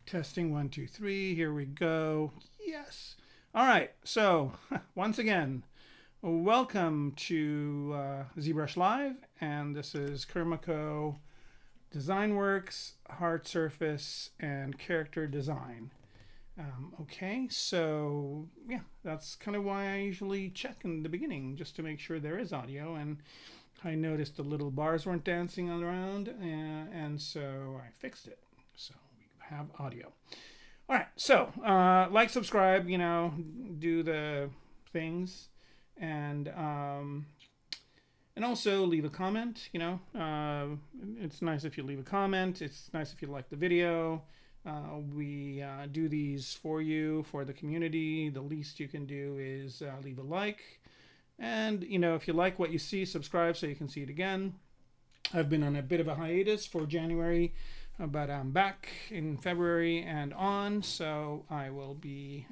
Testing 1, 2, 3. Here we go. Yes. All right. So once again, welcome to ZBrush Live, and this is Kermaco, Designworks, hard surface, and character design. Okay, so yeah, that's kind of why I usually check in the beginning just to make sure there is audio. And I noticed the little bars weren't dancing around, and so I fixed it. So we have audio. All right, so like, subscribe, do the things, and also leave a comment. It's nice if you leave a comment. It's nice if you like the video. We do these for you, for the community. The least you can do is leave a like. And, if you like what you see, subscribe so you can see it again. I've been on a bit of a hiatus for January, but I'm back in February and on, so I will be,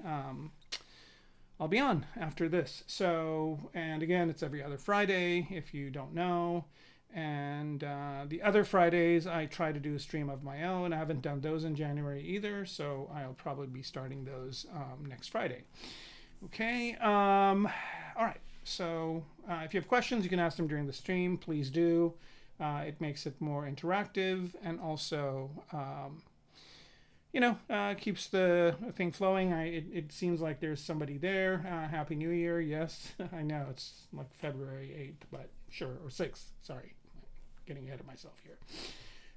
I'll be on after this. So, and again, it's every other Friday, if you don't know. And the other Fridays, I try to do a stream of my own. I haven't done those in January either, so I'll probably be starting those next Friday. Okay, all right. So if you have questions, you can ask them during the stream. Please do. It makes it more interactive, and also, keeps the thing flowing. It seems like there's somebody there. Happy New Year. Yes, I know it's like February 8th, but sure, or 6th. Sorry, getting ahead of myself here.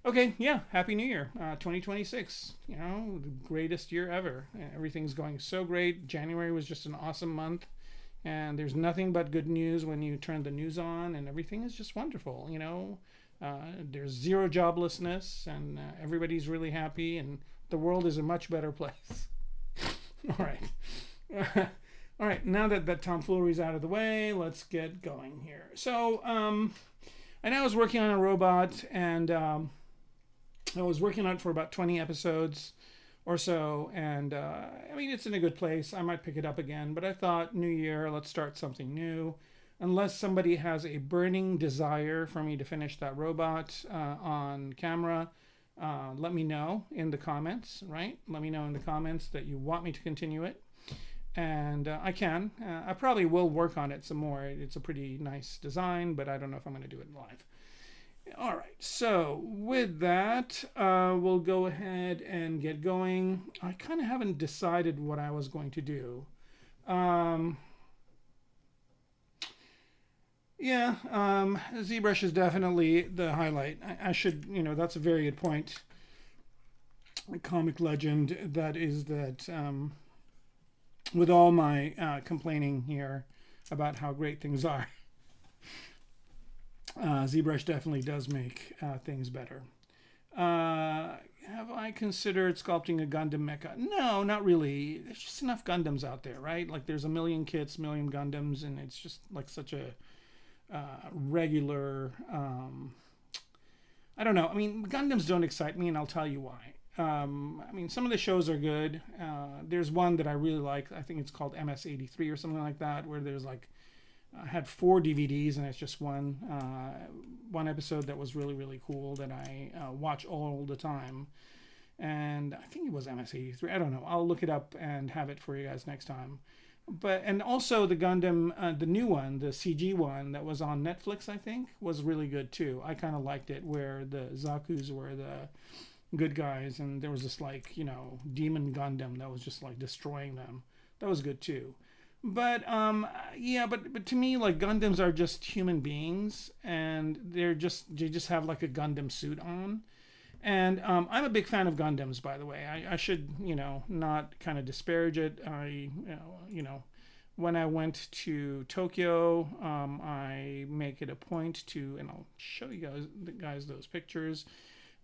Okay, yeah, Happy New Year, 2026. The greatest year ever. Everything's going so great. January was just an awesome month. And there's nothing but good news when you turn the news on, and everything is just wonderful. There's zero joblessness, and everybody's really happy, and the world is a much better place. All right. All right, now that tomfoolery's out of the way, let's get going here. So I know I was working on a robot, and I was working on it for about 20 episodes or so, and it's in a good place. I might pick it up again, but I thought, new year, let's start something new. Unless somebody has a burning desire for me to finish that robot on camera, let me know in the comments, right? Let me know in the comments that you want me to continue it, and I can. I probably will work on it some more. It's a pretty nice design, but I don't know if I'm going to do it live. All right, so with that, we'll go ahead and get going. I kind of haven't decided what I was going to do. ZBrush is definitely the highlight. I should, that's a very good point. A comic legend that is that with all my complaining here about how great things are, ZBrush definitely does make things better. Have I considered sculpting a Gundam mecha? No, not really. There's just enough Gundams out there, right? Like, there's a million kits, million Gundams, and it's just like such a regular... I don't know. Gundams don't excite me, and I'll tell you why. Some of the shows are good. There's one that I really like. I think it's called MS-83 or something like that, where there's like... I had 4 DVDs, and it's just one episode that was really, really cool that I watch all the time. And I think it was MS-83. I don't know. I'll look it up and have it for you guys next time. And also the Gundam, the new one, the CG one that was on Netflix, I think, was really good too. I kind of liked it, where the Zakus were the good guys, and there was this demon Gundam that was just like destroying them. That was good too. But but to me, like, Gundams are just human beings, and they just have like a Gundam suit on. And I'm a big fan of Gundams, by the way. I should not kind of disparage it. When I went to Tokyo, I make it a point to, and I'll show you guys those pictures,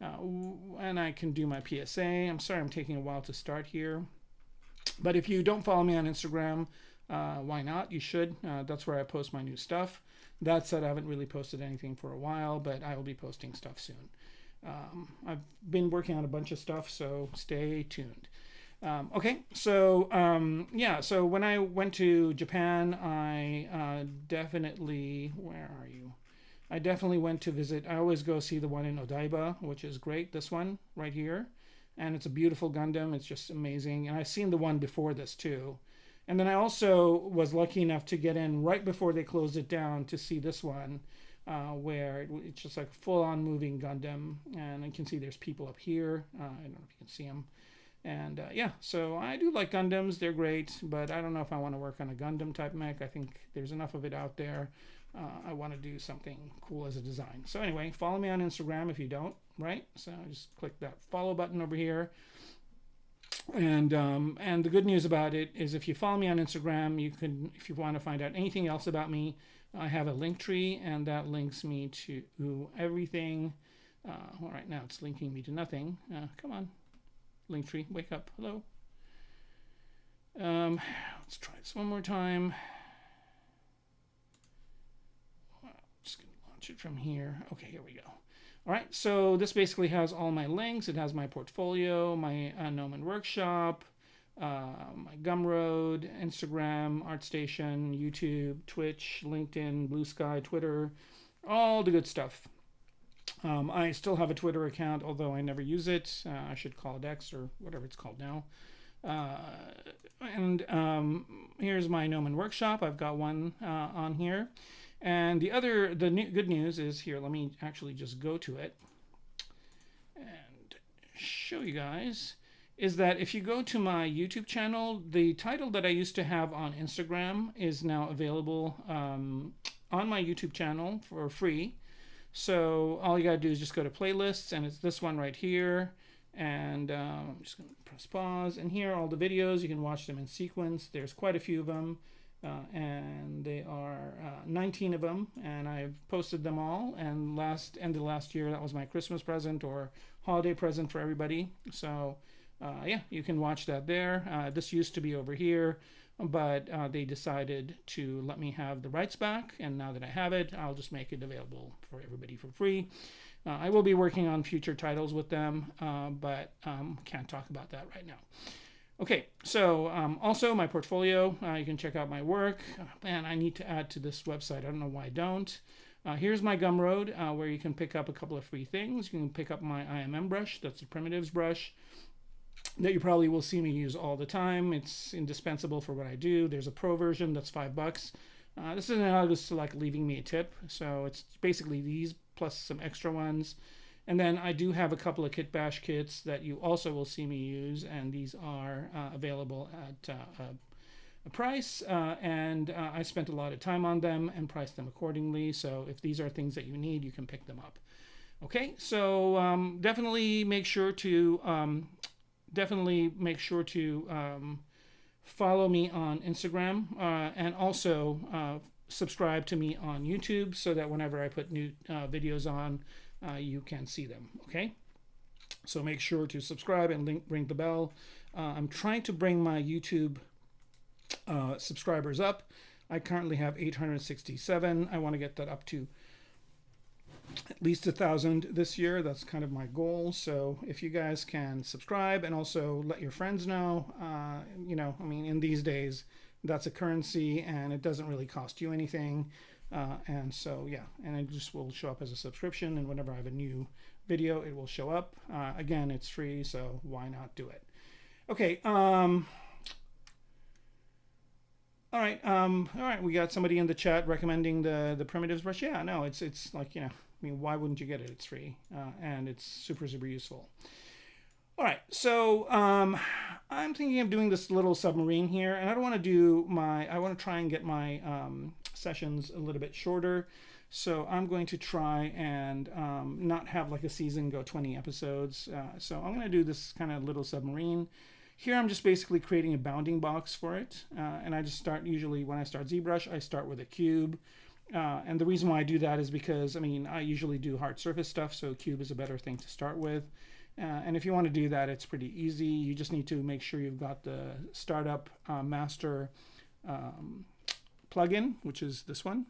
and I can do my PSA. I'm sorry I'm taking a while to start here, but if you don't follow me on Instagram, why not? You should. That's where I post my new stuff. That said, I haven't really posted anything for a while, but I will be posting stuff soon. I've been working on a bunch of stuff, so stay tuned. Okay, so so when I went to Japan, I definitely, where are you? I definitely went to visit. I always go see the one in Odaiba, which is great. This one right here. and it's a beautiful Gundam. It's just amazing. And I've seen the one before this too. And then I also was lucky enough to get in right before they closed it down to see this one, where it's just like full-on moving Gundam. And you can see there's people up here. I don't know if you can see them. And yeah, so I do like Gundams. They're great, but I don't know if I want to work on a Gundam type mech. I think there's enough of it out there. I want to do something cool as a design. So anyway, follow me on Instagram if you don't, right? So just click that follow button over here. And the good news about it is if you follow me on Instagram, you can, if you want to find out anything else about me, I have a link tree, and that links me to everything. Well, right now it's linking me to nothing. Come on, Linktree, wake up. Hello. Let's try this one more time. Just gonna launch it from here. Okay, here we go. All right, so this basically has all my links. It has my portfolio, my Gnomon workshop, my Gumroad, Instagram, ArtStation, YouTube, Twitch, LinkedIn, Blue Sky, Twitter, all the good stuff. I still have a Twitter account, although I never use it. I should call it X or whatever it's called now. Here's my Gnomon workshop. I've got one on here. And the good news is here. Let me actually just go to it and show you guys. Is that if you go to my YouTube channel, the title that I used to have on Instagram is now available on my YouTube channel for free. So all you gotta do is just go to playlists, and it's this one right here. And I'm just gonna press pause. And here are all the videos. You can watch them in sequence. There's quite a few of them. And they are 19 of them, and I've posted them all. And end of last year, that was my Christmas present or holiday present for everybody. So yeah, you can watch that there. This used to be over here, but they decided to let me have the rights back. And now that I have it, I'll just make it available for everybody for free. I will be working on future titles with them, but can't talk about that right now. Okay, so also my portfolio, you can check out my work. Man, I need to add to this website. I don't know why I don't. Here's my Gumroad, where you can pick up a couple of free things. You can pick up my IMM brush, that's the primitives brush, that you probably will see me use all the time. It's indispensable for what I do. There's a pro version that's $5. This is analogous to like leaving me a tip. So it's basically these plus some extra ones. And then I do have a couple of Kit Bash kits that you also will see me use, and these are available at a price, and I spent a lot of time on them and priced them accordingly. So if these are things that you need, you can pick them up. Okay, so definitely make sure to follow me on Instagram, and also subscribe to me on YouTube so that whenever I put new videos on, you can see them. Okay, so make sure to subscribe and ring the bell. I'm trying to bring my YouTube subscribers up. I currently have 867. I want to get that up to at least 1,000 this year. That's kind of my goal. So if you guys can subscribe and also let your friends know, you know, I mean, in these days, that's a currency and it doesn't really cost you anything. And so, yeah, and it just will show up as a subscription, and whenever I have a new video, it will show up. Again, it's free, so why not do it? Okay. All right. We got somebody in the chat recommending the primitives brush. Yeah, no, it's like, you know, I mean, why wouldn't you get it? It's free, and it's super, super useful. All right, so I'm thinking of doing this little submarine here, and I don't want to do I want to try and get my sessions a little bit shorter. So I'm going to try and not have like a season go 20 episodes. So I'm going to do this kind of little submarine. Here I'm just basically creating a bounding box for it. And I just start, usually when I start ZBrush, I start with a cube. And the reason why I do that is because, I mean, I usually do hard surface stuff, so a cube is a better thing to start with. And if you want to do that, it's pretty easy. You just need to make sure you've got the startup master plugin, which is this one.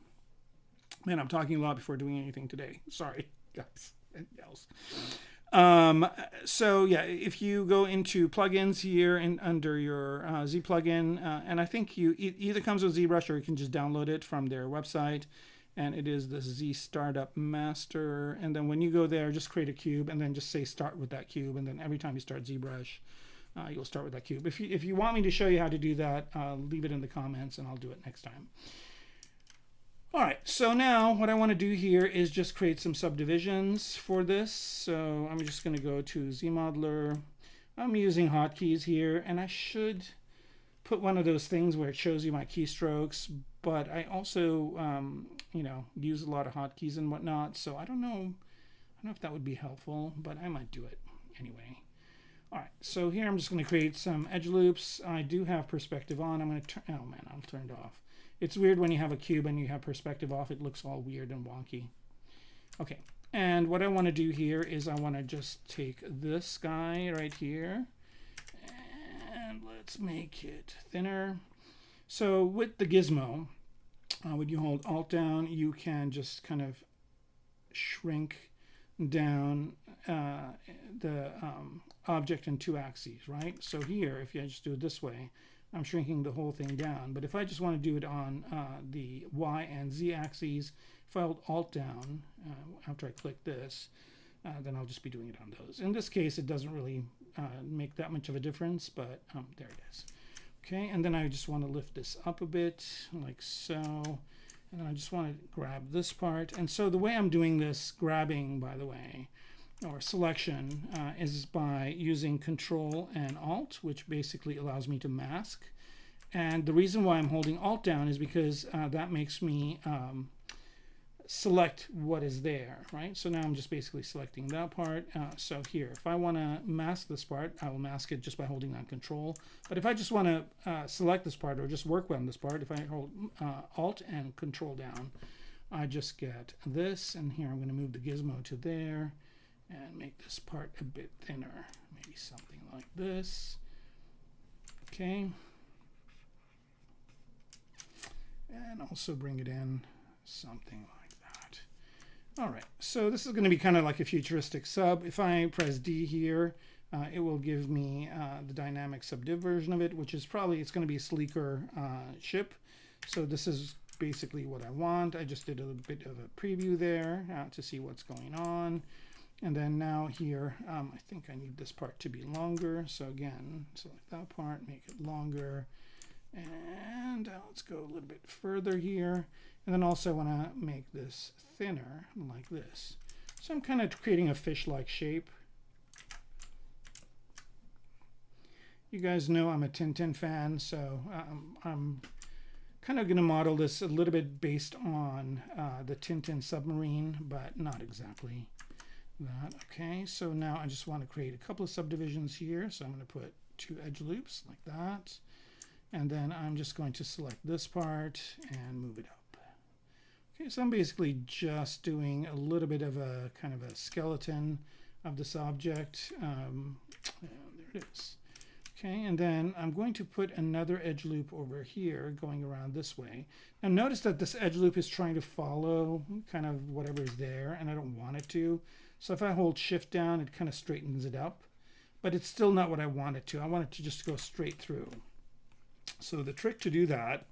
Man, I'm talking a lot before doing anything today. Sorry, guys and gals. So yeah, if you go into plugins here and under your Z plugin, and I think it either comes with ZBrush or you can just download it from their website. and it is the Z Startup Master. And then when you go there, just create a cube and then just say start with that cube. And then every time you start ZBrush, you'll start with that cube. If you want me to show you how to do that, leave it in the comments and I'll do it next time. All right, so now what I want to do here is just create some subdivisions for this. So I'm just going to go to ZModeler. I'm using hotkeys here, and I should put one of those things where it shows you my keystrokes, but I also, you know, use a lot of hotkeys and whatnot, so I don't know if that would be helpful, but I might do it anyway. All right, so here I'm just going to create some edge loops. I do have perspective on. I'm going to turn, oh man, I'll turn it off. It's weird when you have a cube and you have perspective off. It looks all weird and wonky. Okay, and what I want to do here is I want to just take this guy right here and let's make it thinner. So with the gizmo, when you hold Alt down, you can just kind of shrink down the object in 2 axes, right? So here, if I just do it this way, I'm shrinking the whole thing down. But if I just want to do it on the Y and Z axes, if I hold Alt down after I click this, then I'll just be doing it on those. In this case, it doesn't really make that much of a difference, but there it is. Okay, and then I just want to lift this up a bit, like so. And then I just want to grab this part. And so the way I'm doing this grabbing, by the way, or selection, is by using Control and Alt, which basically allows me to mask. And the reason why I'm holding Alt down is because that makes me select what is there, right? So now I'm just basically selecting that part. So here, if I want to mask this part, I will mask it just by holding down Control. But if I just want to select this part or just work on this part, if I hold Alt and Control down, I just get this. And here I'm going to move the gizmo to there and make this part a bit thinner, maybe something like this. Okay. And also bring it in something like that. All right, so this is going to be kind of like a futuristic sub. If I press D here, it will give me the dynamic subdiv version of it, which is probably, it's going to be a sleeker ship. So this is basically what I want. I just did a bit of a preview there to see what's going on. And then now here, I think I need this part to be longer. So again, select that part, make it longer. And let's go a little bit further here. And then also I want to make this thinner like this. So I'm kind of creating a fish-like shape. You guys know I'm a Tintin fan, so I'm kind of going to model this a little bit based on the Tintin submarine, but not exactly that. Okay, so now I just want to create a couple of subdivisions here. So I'm going to put 2 edge loops like that. And then I'm just going to select this part and move it up. Okay, so I'm basically just doing a little bit of a kind of a skeleton of this object. There it is. Okay, and then I'm going to put another edge loop over here going around this way. Now notice that this edge loop is trying to follow kind of whatever is there, and I don't want it to. So if I hold Shift down, it kind of straightens it up, but it's still not what I want it to. I want it to just go straight through. So the trick to do that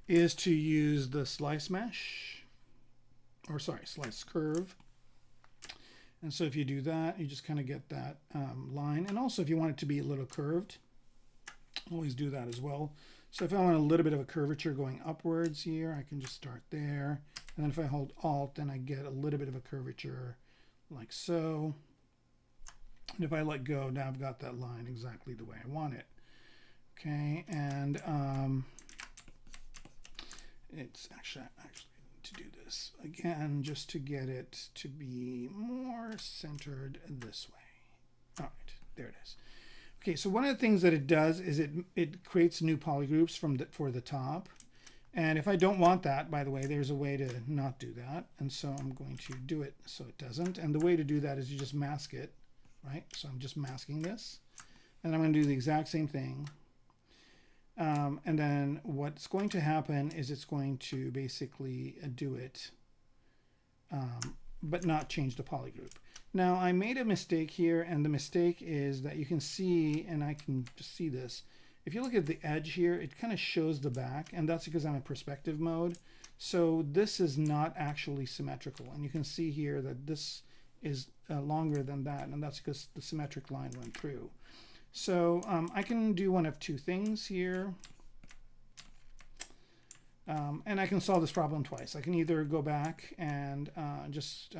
is to use the slice mesh, or sorry, slice curve. And so if you do that, you just kind of get that line. And also if you want it to be a little curved, always do that as well. So if I want a little bit of a curvature going upwards here, I can just start there. And then if I hold Alt, then I get a little bit of a curvature like so. And if I let go, now I've got that line exactly the way I want it. Okay, and it's actually to do this again, just to get it to be more centered this way. All right, there it is. Okay, so one of the things that it does is it creates new polygroups for the top. And if I don't want that, by the way, there's a way to not do that. And so I'm going to do it so it doesn't. And the way to do that is you just mask it, right? So I'm just masking this. And I'm going to do the exact same thing. And then what's going to happen is it's going to basically do it, but not change the polygroup. Now I made a mistake here, and the mistake is that you can see, and I can just see this, if you look at the edge here, it kind of shows the back, and that's because I'm in perspective mode. So this is not actually symmetrical, and you can see here that this is longer than that, and that's because the symmetric line went through. So I can do one of two things here. And I can solve this problem twice. I can either go back and just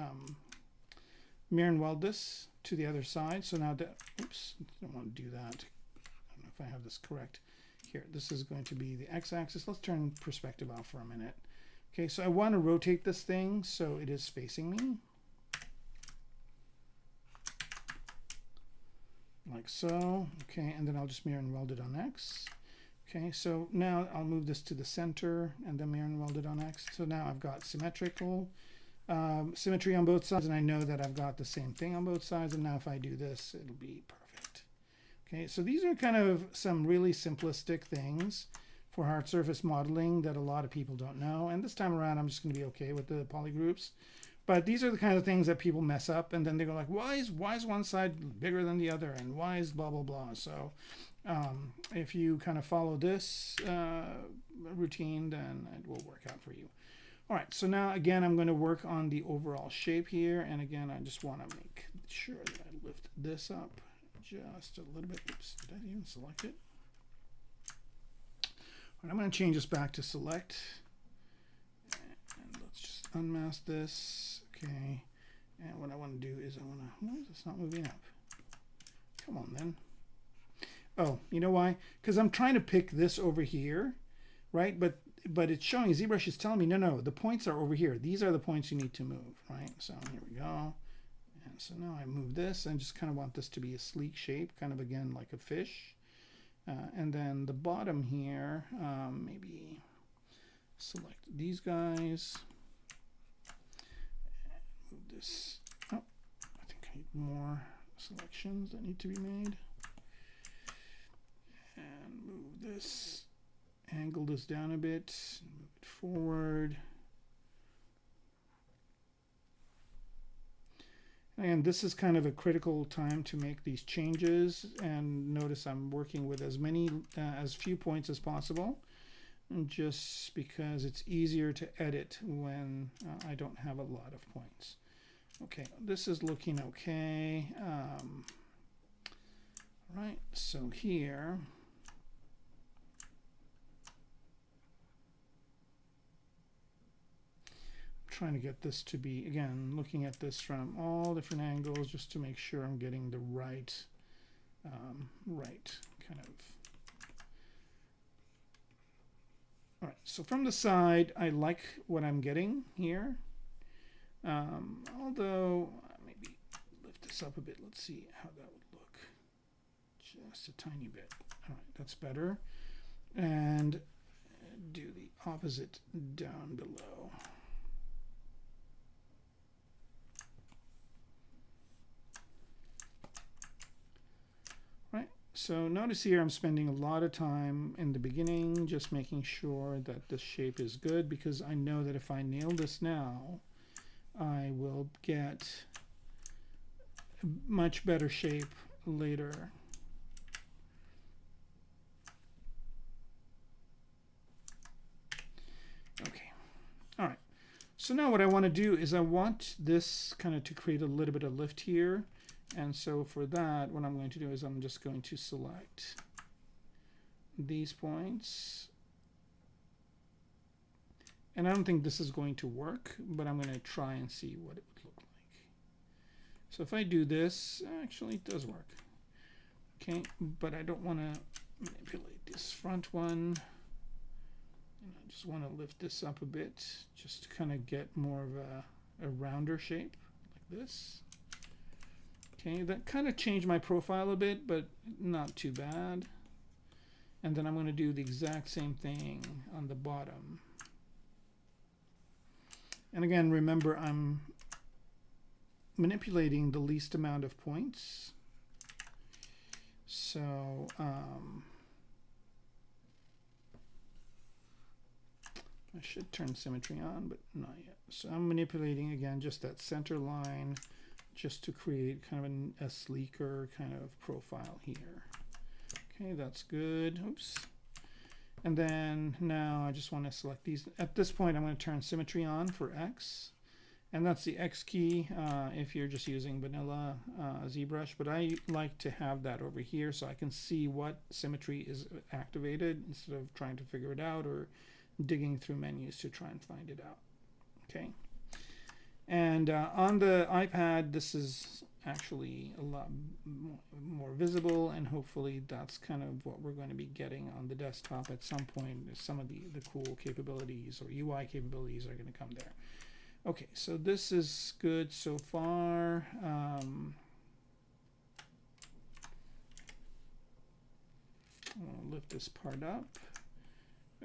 mirror and weld this to the other side. So now, oops, I don't want to do that. I don't know if I have this correct. Here, this is going to be the x-axis. Let's turn perspective off for a minute. Okay, so I want to rotate this thing so it is facing me. Like so. Okay, and then I'll just mirror and weld it on x. Okay, so now I'll move this to the center and then mirror and weld it on X. So now I've got symmetry on both sides, and I know that I've got the same thing on both sides. And now if I do this, it'll be perfect. Okay, so these are kind of some really simplistic things for hard surface modeling that a lot of people don't know. And this time around, I'm just going to be okay with the polygroups. But these are the kind of things that people mess up, and then they go like, why is one side bigger than the other, and why is blah, blah, blah. So if you kind of follow this routine, then it will work out for you. All right, so now again, I'm going to work on the overall shape here. And again, I just want to make sure that I lift this up just a little bit. Oops, did I even select it? All right, I'm going to change this back to select. And let's just unmask this. Okay, and what I want to do is why is this not moving up? Come on then. Oh, you know why? Because I'm trying to pick this over here, right? But it's showing, ZBrush is telling me, no, the points are over here. These are the points you need to move, right? So here we go. And so now I move this and just kind of want this to be a sleek shape, kind of again like a fish. And then the bottom here, maybe select these guys. Move this. Oh, I think I need more selections that need to be made. And move this, angle this down a bit, move it forward. And this is kind of a critical time to make these changes. And notice I'm working with as few points as possible, just because it's easier to edit when I don't have a lot of points. Okay, this is looking okay. Right, so here, trying to get this to be, again, looking at this from all different angles just to make sure I'm getting the right kind of. All right, so from the side, I like what I'm getting here. Although, maybe lift this up a bit. Let's see how that would look. Just a tiny bit. All right, that's better. And do the opposite down below. So notice here I'm spending a lot of time in the beginning just making sure that this shape is good, because I know that if I nail this now, I will get a much better shape later. Okay, all right. So now what I want to do is I want this kind of to create a little bit of lift here. And so for that, what I'm going to do is I'm just going to select these points. And I don't think this is going to work, but I'm going to try and see what it would look like. So if I do this, actually it does work. Okay, but I don't want to manipulate this front one. And I just want to lift this up a bit just to kind of get more of a rounder shape like this. Okay, that kind of changed my profile a bit, but not too bad. And then I'm going to do the exact same thing on the bottom. And again, remember, I'm manipulating the least amount of points. So I should turn symmetry on, but not yet. So I'm manipulating, again, just that center line, just to create kind of a sleeker kind of profile here. Okay, that's good. Oops. And then now I just want to select these. At this point, I'm going to turn symmetry on for X. And that's the X key if you're just using vanilla ZBrush. But I like to have that over here so I can see what symmetry is activated instead of trying to figure it out or digging through menus to try and find it out. Okay. And on the iPad, this is actually a lot more visible, and hopefully that's kind of what we're going to be getting on the desktop at some point. Some of the cool capabilities or UI capabilities are going to come there. Okay, so this is good so far. I'll lift this part up.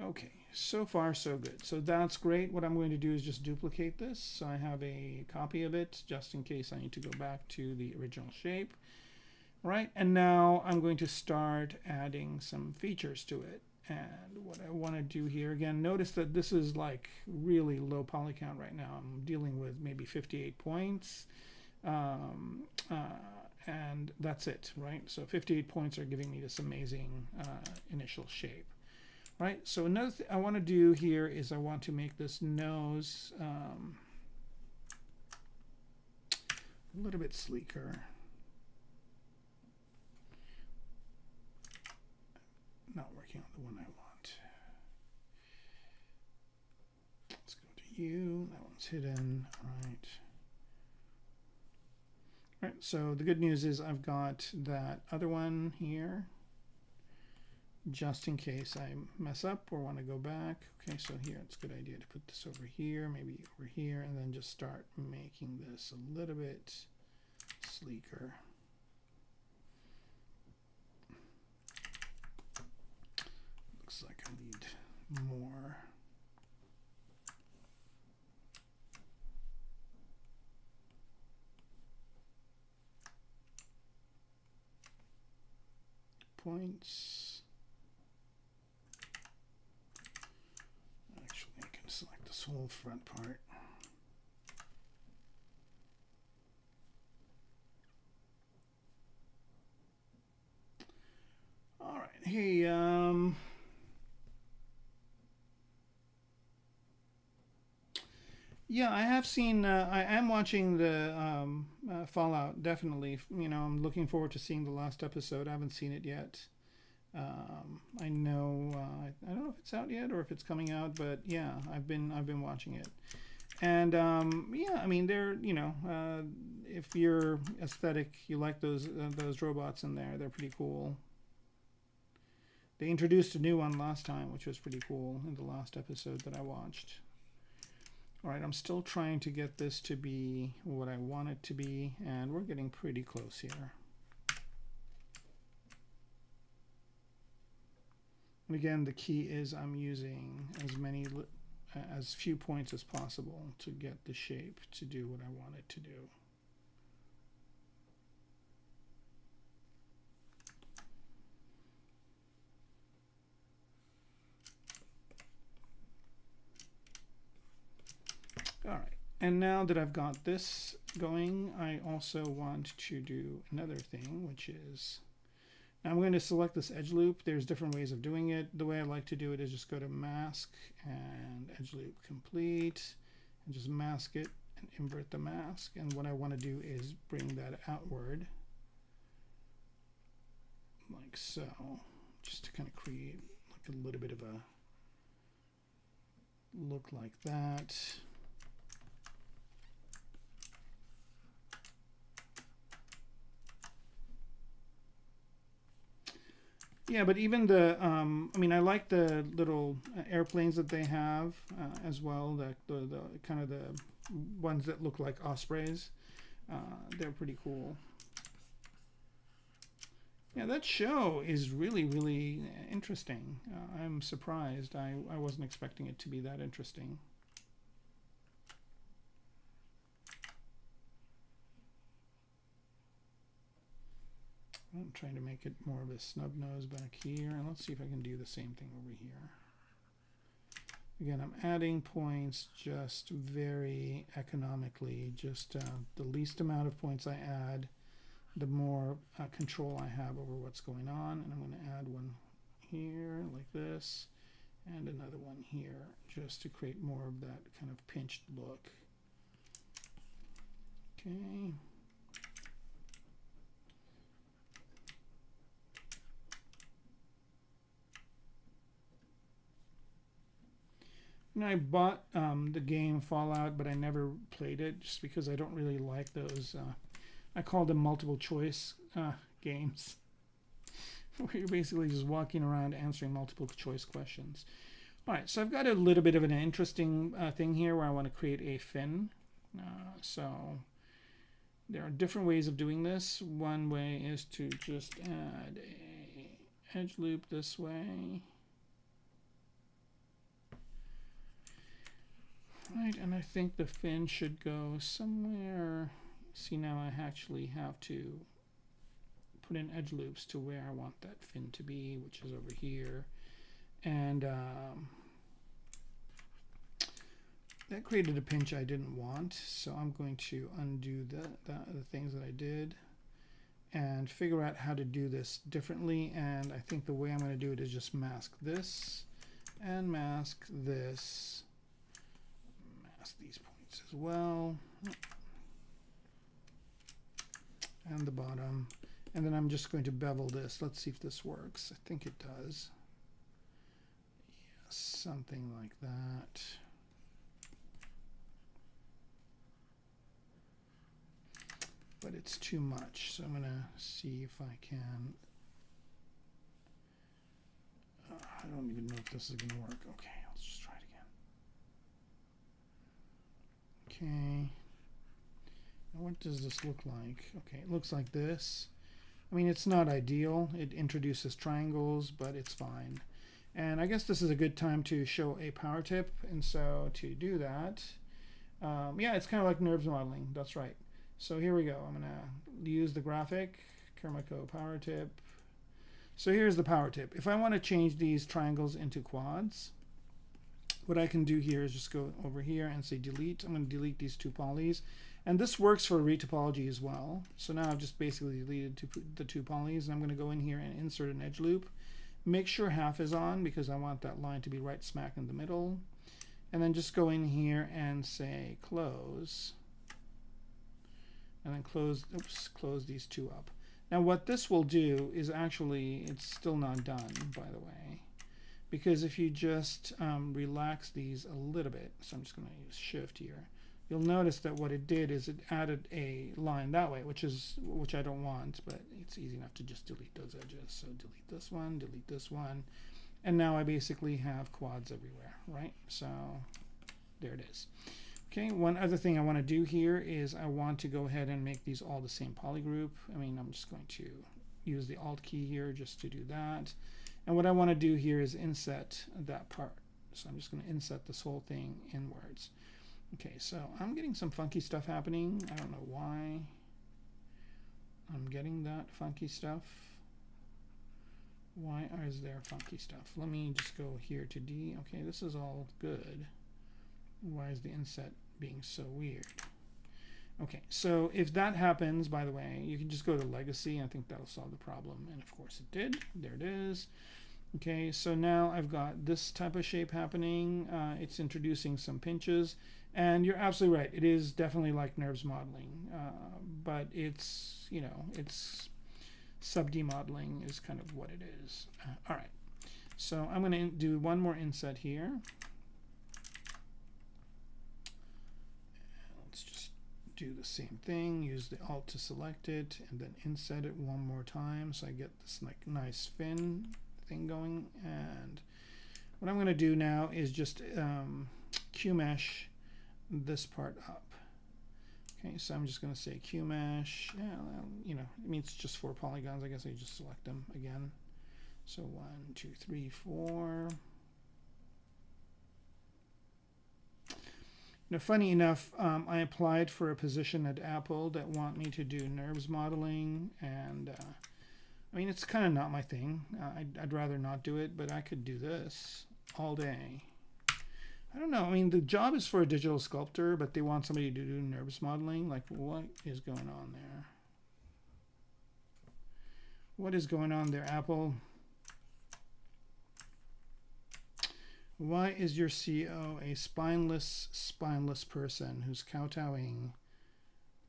Okay, so far so good. So that's great. What I'm going to do is just duplicate this. So I have a copy of it just in case I need to go back to the original shape. Right, and now I'm going to start adding some features to it. And what I want to do here, again, notice that this is like really low poly count right now. I'm dealing with maybe 58 points. And that's it, right? So 58 points are giving me this amazing initial shape. Right, so another thing I want to do here is I want to make this nose a little bit sleeker. Not working on the one I want. Let's go to you. That one's hidden. All right. All right, so the good news is I've got that other one here, just in case I mess up or want to go back. Okay, so here it's a good idea to put this over here, maybe over here, and then just start making this a little bit sleeker. Looks like I need more. Points. Actually, I can select this whole front part. All right. Hey, yeah, I have seen. I am watching the Fallout. Definitely, you know, I'm looking forward to seeing the last episode. I haven't seen it yet. I know. I don't know if it's out yet or if it's coming out, but yeah, I've been watching it. And yeah, I mean, they're, you know, if you're aesthetic, you like those robots in there. They're pretty cool. They introduced a new one last time, which was pretty cool in the last episode that I watched. All right, I'm still trying to get this to be what I want it to be, and we're getting pretty close here. And again, the key is I'm using as few points as possible to get the shape to do what I want it to do. All right, and now that I've got this going, I also want to do another thing, which is, now I'm going to select this edge loop. There's different ways of doing it. The way I like to do it is just go to Mask and Edge Loop Complete, and just mask it and invert the mask. And what I want to do is bring that outward, like so, just to kind of create like a little bit of a look like that. Yeah, but even the, I mean, I like the little airplanes that they have as well. The kind of the ones that look like ospreys. They're pretty cool. Yeah, that show is really, really interesting. I'm surprised. I wasn't expecting it to be that interesting. I'm trying to make it more of a snub nose back here, and let's see if I can do the same thing over here. Again, I'm adding points just very economically, just the least amount of points I add, the more control I have over what's going on. And I'm going to add one here like this, And another one here, just to create more of that kind of pinched look. Okay. And I bought the game Fallout, but I never played it just because I don't really like those. I call them multiple choice games, where you're basically just walking around answering multiple choice questions. All right, so I've got a little bit of an interesting thing here where I want to create a fin. So there are different ways of doing this. One way is to just add a edge loop this way. Right, and I think the fin should go somewhere. See, now I actually have to put in edge loops to where I want that fin to be, which is over here. And that created a pinch I didn't want, so I'm going to undo the things that I did and figure out how to do this differently. And I think the way I'm going to do it is just mask this and mask this. Mask these points as well. And the bottom. And then I'm just going to bevel this. Let's see if this works. I think it does. Yeah, something like that. But it's too much, so I'm going to see if I can. I don't even know if this is going to work. Okay, let's just try it again. Okay. Now what does this look like? Okay, it looks like this. I mean, it's not ideal. It introduces triangles, but it's fine. And I guess this is a good time to show a power tip. And so to do that, yeah, it's kind of like NURBS modeling. That's right. So here we go. I'm going to use the graphic, Kermaco power tip. So here's the power tip. If I want to change these triangles into quads, what I can do here is just go over here and say delete. I'm going to delete these two polys. And this works for retopology as well. So now I've just basically deleted the two polys. And I'm going to go in here and insert an edge loop. Make sure half is on because I want that line to be right smack in the middle. And then just go in here and say close. And then close these two up. Now what this will do is actually, it's still not done, by the way, because if you just relax these a little bit, so I'm just going to use shift here, you'll notice that what it did is it added a line that way, which I don't want, but it's easy enough to just delete those edges. So delete this one, and now I basically have quads everywhere, right? So there it is. Okay, one other thing I want to do here is I want to go ahead and make these all the same polygroup. I mean, I'm just going to use the Alt key here just to do that. And what I want to do here is inset that part. So I'm just going to inset this whole thing inwards. Okay, so I'm getting some funky stuff happening. I don't know why I'm getting that funky stuff. Why is there funky stuff? Let me just go here to D. Okay, this is all good. Why is the inset being so weird? Okay, so if that happens, by the way, you can just go to legacy. I think that'll solve the problem. And of course it did. There it is. Okay, so now I've got this type of shape happening. It's introducing some pinches. And you're absolutely right. It is definitely like NURBS modeling. But it's, you know, it's sub-D modeling is kind of what it is. All right. So I'm going to do one more inset here. Do the same thing, use the Alt to select it, and then inset it one more time so I get this like nice fin thing going. And what I'm going to do now is just QMesh this part up. Okay, so I'm just going to say QMesh. Yeah, you know, it means just 4 polygons. I guess I just select them again. So 1, 2, 3, 4. Now, funny enough, I applied for a position at Apple that want me to do NURBS modeling, and I mean, it's kind of not my thing. I'd rather not do it, but I could do this all day. I don't know. I mean, the job is for a digital sculptor, but they want somebody to do NURBS modeling. Like, what is going on there? What is going on there, Apple? Why is your CEO a spineless person who's kowtowing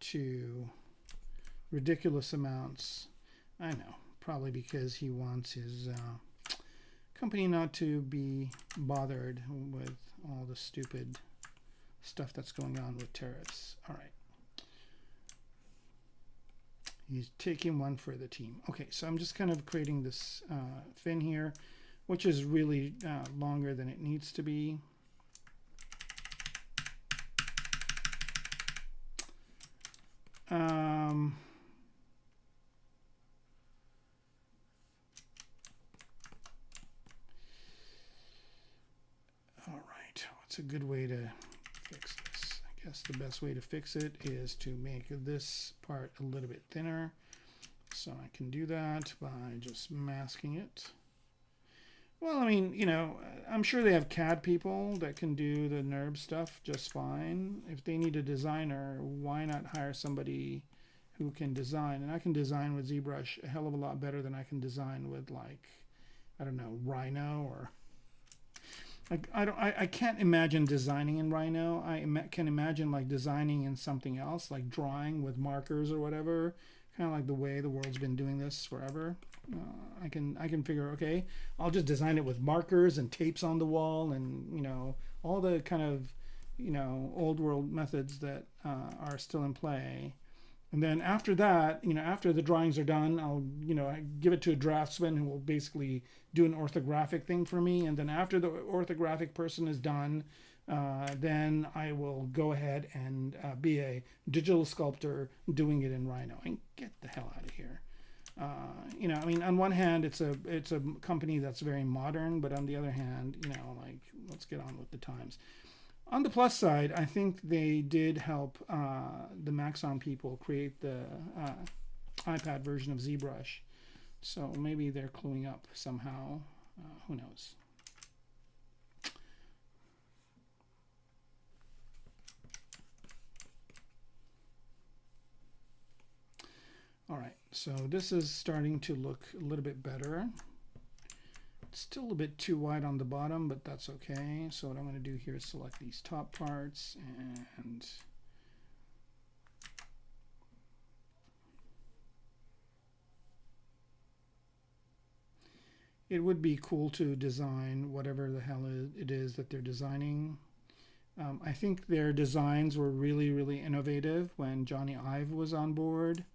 to ridiculous amounts? I know, probably because he wants his company not to be bothered with all the stupid stuff that's going on with tariffs. All right. He's taking one for the team. Okay, so I'm just kind of creating this fin here, which is really longer than it needs to be. All right, what's a good way to fix this? I guess the best way to fix it is to make this part a little bit thinner. So I can do that by just masking it. Well, I mean, you know, I'm sure they have CAD people that can do the NURB stuff just fine. If they need a designer, why not hire somebody who can design? And I can design with ZBrush a hell of a lot better than I can design with, like, I don't know, Rhino or... Like, I can't imagine designing in Rhino. I can imagine like designing in something else, like drawing with markers or whatever. Kind of like the way the world's been doing this forever. I can figure, okay, I'll just design it with markers and tapes on the wall and, you know, all the kind of, you know, old world methods that are still in play. And then after that, you know, after the drawings are done, I'll, you know, I give it to a draftsman who will basically do an orthographic thing for me. And then after the orthographic person is done, then I will go ahead and be a digital sculptor doing it in Rhino. And get the hell out of here. You know, I mean, on one hand, it's a company that's very modern, but on the other hand, you know, like, let's get on with the times. On the plus side, I think they did help the Maxon people create the iPad version of ZBrush. So maybe they're cluing up somehow. Who knows? All right, so this is starting to look a little bit better. It's still a bit too wide on the bottom, but that's okay. So what I'm going to do here is select these top parts and it would be cool to design whatever the hell it is that they're designing. I think their designs were really, really innovative when Johnny Ive was on board.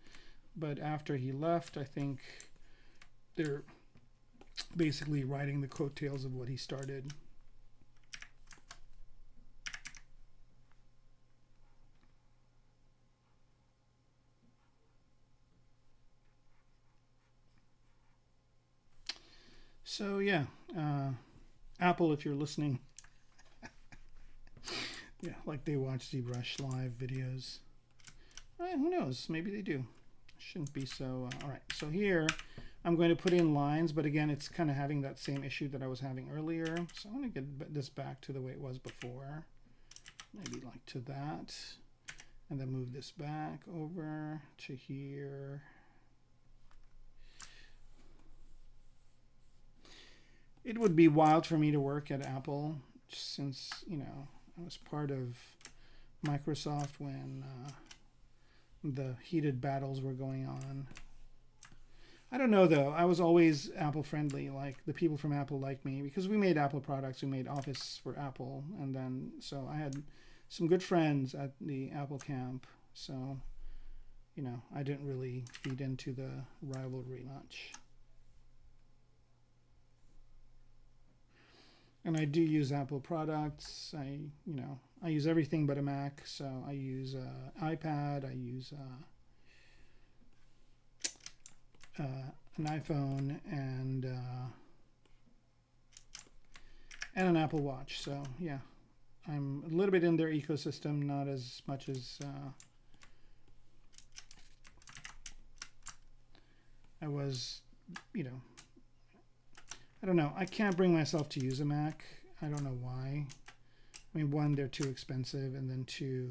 But after he left, I think they're basically riding the coattails of what he started. So yeah, Apple, if you're listening, yeah, like they watch ZBrush live videos. Who knows? Maybe they do. Shouldn't be so. All right, so here I'm going to put in lines, but again, it's kind of having that same issue that I was having earlier. So I'm going to get this back to the way it was before. Maybe like to that. And then move this back over to here. It would be wild for me to work at Apple, since, you know, I was part of Microsoft when the heated battles were going on. I don't know though. I was always Apple friendly. Like the people from Apple liked me because we made Apple products. We made Office for Apple, and then so I had some good friends at the Apple camp. So, you know, I didn't really feed into the rivalry much. And I do use Apple products. I use everything but a Mac. So I use iPad. I use an iPhone and an Apple Watch. So yeah, I'm a little bit in their ecosystem, not as much as I was, you know. I don't know. I can't bring myself to use a Mac. I don't know why. I mean, one, they're too expensive, and then two,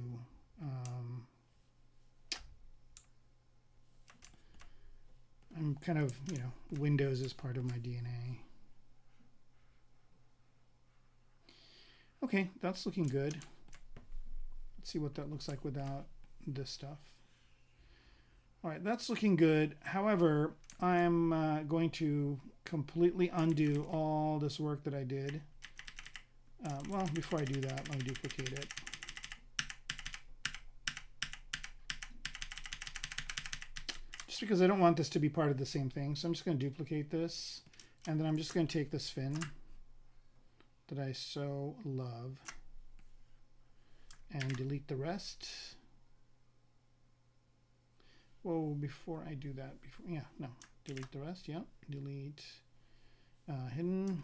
I'm kind of, you know, Windows is part of my DNA. Okay, that's looking good. Let's see what that looks like without this stuff. All right, that's looking good. However, I'm going to completely undo all this work that I did. Well, before I do that, let me duplicate it. Just because I don't want this to be part of the same thing. So I'm just going to duplicate this. And then I'm just going to take this fin that I so love and delete the rest. Whoa, before I do that, delete the rest, delete hidden.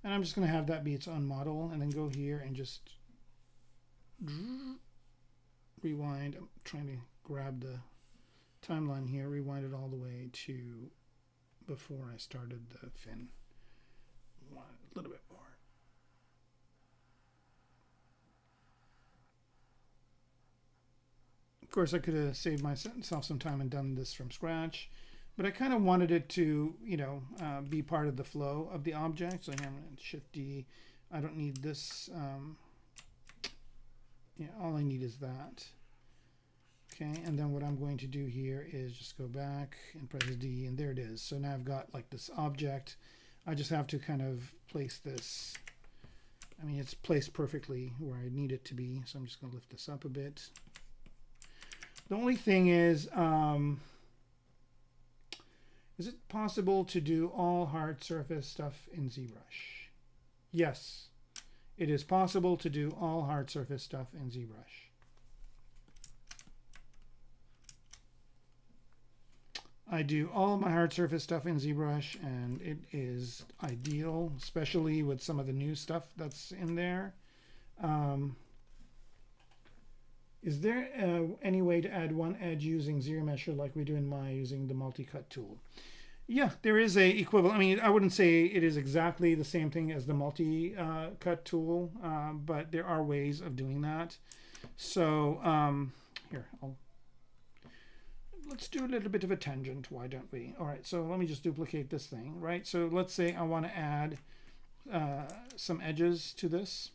And I'm just going to have that be its own model and then go here and just rewind. I'm trying to grab the timeline here, rewind it all the way to before I started the fin. Want a little bit more. Of course, I could have saved myself some time and done this from scratch, but I kind of wanted it to, be part of the flow of the object. So here I'm going to Shift D. I don't need this. All I need is that. Okay, and then what I'm going to do here is just go back and press D, and there it is. So now I've got like this object. I just have to kind of place this. I mean, it's placed perfectly where I need it to be. So I'm just going to lift this up a bit. The only thing is it possible to do all hard surface stuff in ZBrush? Yes, it is possible to do all hard surface stuff in ZBrush. I do all of my hard surface stuff in ZBrush, and it is ideal, especially with some of the new stuff that's in there. Is there any way to add one edge using ZRemesher like we do in Maya using the multi-cut tool? Yeah, there is a equivalent. I mean, I wouldn't say it is exactly the same thing as the multi-cut tool, but there are ways of doing that. So here, let's do a little bit of a tangent. Why don't we? All right, so let me just duplicate this thing, right? So let's say I want to add some edges to this.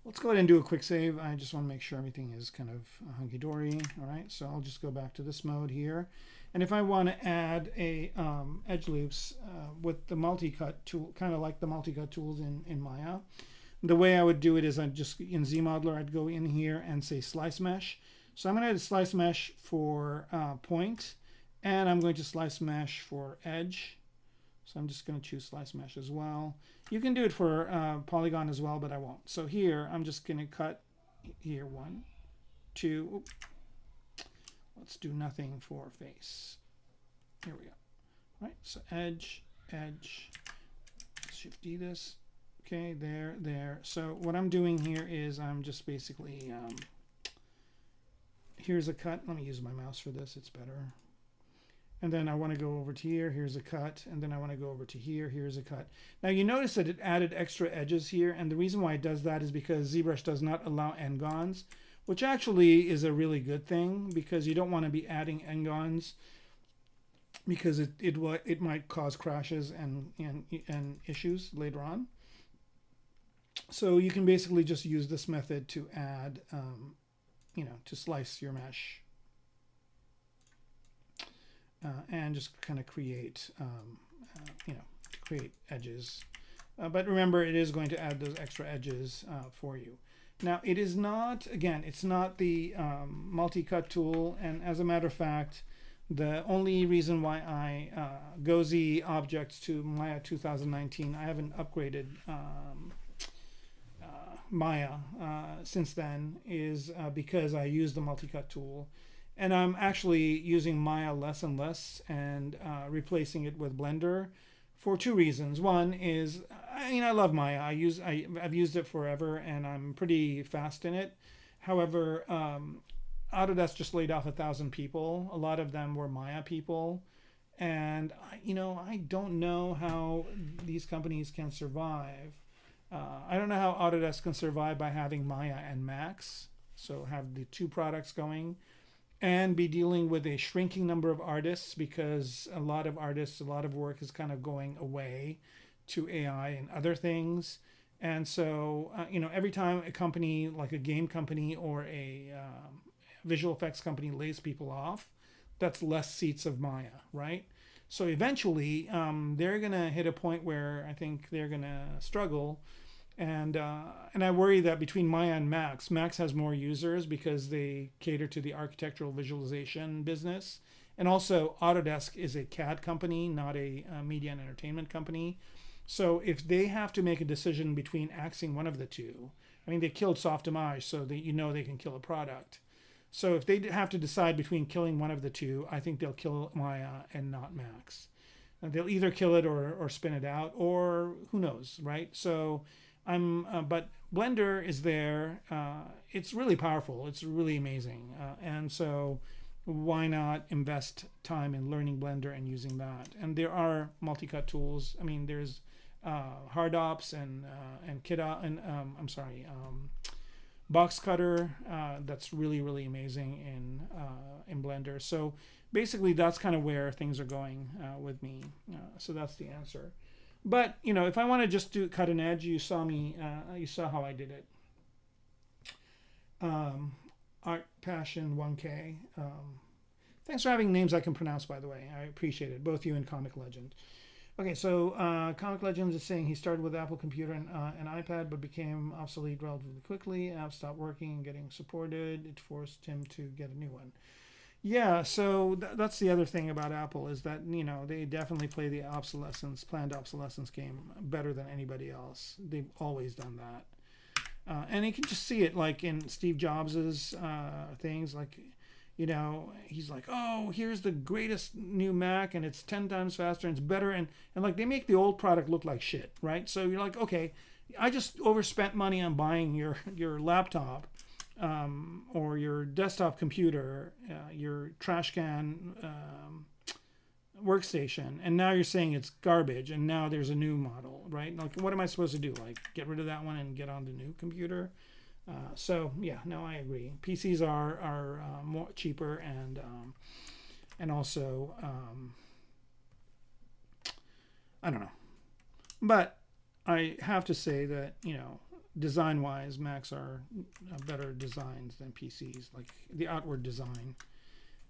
Let's go ahead and do a quick save. I just want to make sure everything is kind of hunky-dory. All right, so I'll just go back to this mode here. And if I want to add a edge loops with the multi-cut tool, kind of like the multi-cut tools in Maya, the way I would do it is I'd just, in ZModeler, I'd go in here and say slice mesh. So I'm going to add a slice mesh for point, and I'm going to slice mesh for edge. So I'm just going to choose slice mesh as well. You can do it for polygon as well, but I won't. So here, I'm just going to cut here 1, 2. Oops. Let's do nothing for face. Here we go. All right, so edge, edge. Shift D this. Okay, there. So what I'm doing here is I'm just basically, here's a cut. Let me use my mouse for this. It's better. And then I want to go over to here. Here's a cut. And then I want to go over to here. Here's a cut. Now you notice that it added extra edges here. And the reason why it does that is because ZBrush does not allow n-gons, which actually is a really good thing because you don't want to be adding n-gons because it might cause crashes and issues later on. So you can basically just use this method to add, to slice your mesh. And just kind of create, create edges. But remember, it is going to add those extra edges for you. Now, it is not, again, it's not the multi-cut tool. And as a matter of fact, the only reason why I go Z objects to Maya 2019, I haven't upgraded Maya since then, is because I use the multi-cut tool. And I'm actually using Maya less and less and replacing it with Blender for two reasons. One is, I love Maya. I've used it forever and I'm pretty fast in it. However, Autodesk just laid off 1,000 people. A lot of them were Maya people. And, I don't know how these companies can survive. I don't know how Autodesk can survive by having Maya and Max. So have the two products going. And be dealing with a shrinking number of artists because a lot of artists, a lot of work is kind of going away to AI and other things. And so, you know, every time a company like a game company or a visual effects company lays people off, that's less seats of Maya, right? So eventually, they're gonna hit a point where I think they're gonna struggle, and I worry that between Maya and Max, Max has more users because they cater to the architectural visualization business, and also Autodesk is a CAD company, not a media and entertainment company. So if they have to make a decision between axing one of the two, I mean, they killed Softimage, so that you know they can kill a product. So if they have to decide between killing one of the two, I think they'll kill Maya and not Max. And they'll either kill it or spin it out, or who knows, right? So but Blender is there. It's really powerful. It's really amazing. And so why not invest time in learning Blender and using that? And there are multi-cut tools. I mean, there's HardOps and Kida and Box Cutter. That's really amazing in Blender. So basically, that's kind of where things are going with me. So that's the answer. But you know, if I want to just cut an edge, you saw how I did it. Art Passion 1K. Thanks for having names I can pronounce, by the way. I appreciate it, both you and Comic Legend. Okay, so Comic Legends is saying he started with Apple computer and an iPad, but became obsolete relatively quickly. App stopped working and getting supported. It forced him to get a new one. Yeah, so that's the other thing about Apple is that, you know, they definitely play the planned obsolescence game better than anybody else. They've always done that. And you can just see it like in Steve Jobs's things, like, you know, he's like, oh, here's the greatest new Mac and it's 10 times faster and it's better. And like they make the old product look like shit, right? So you're like, okay, I just overspent money on buying your laptop or your desktop computer, your trash can workstation, and now you're saying it's garbage and now there's a new model, right? Like, what am I supposed to do? Like, get rid of that one and get on the new computer? So yeah, no, I agree. PCs are more cheaper and also I don't know, but I have to say that, you know, design-wise, Macs are better designs than PCs, like the outward design.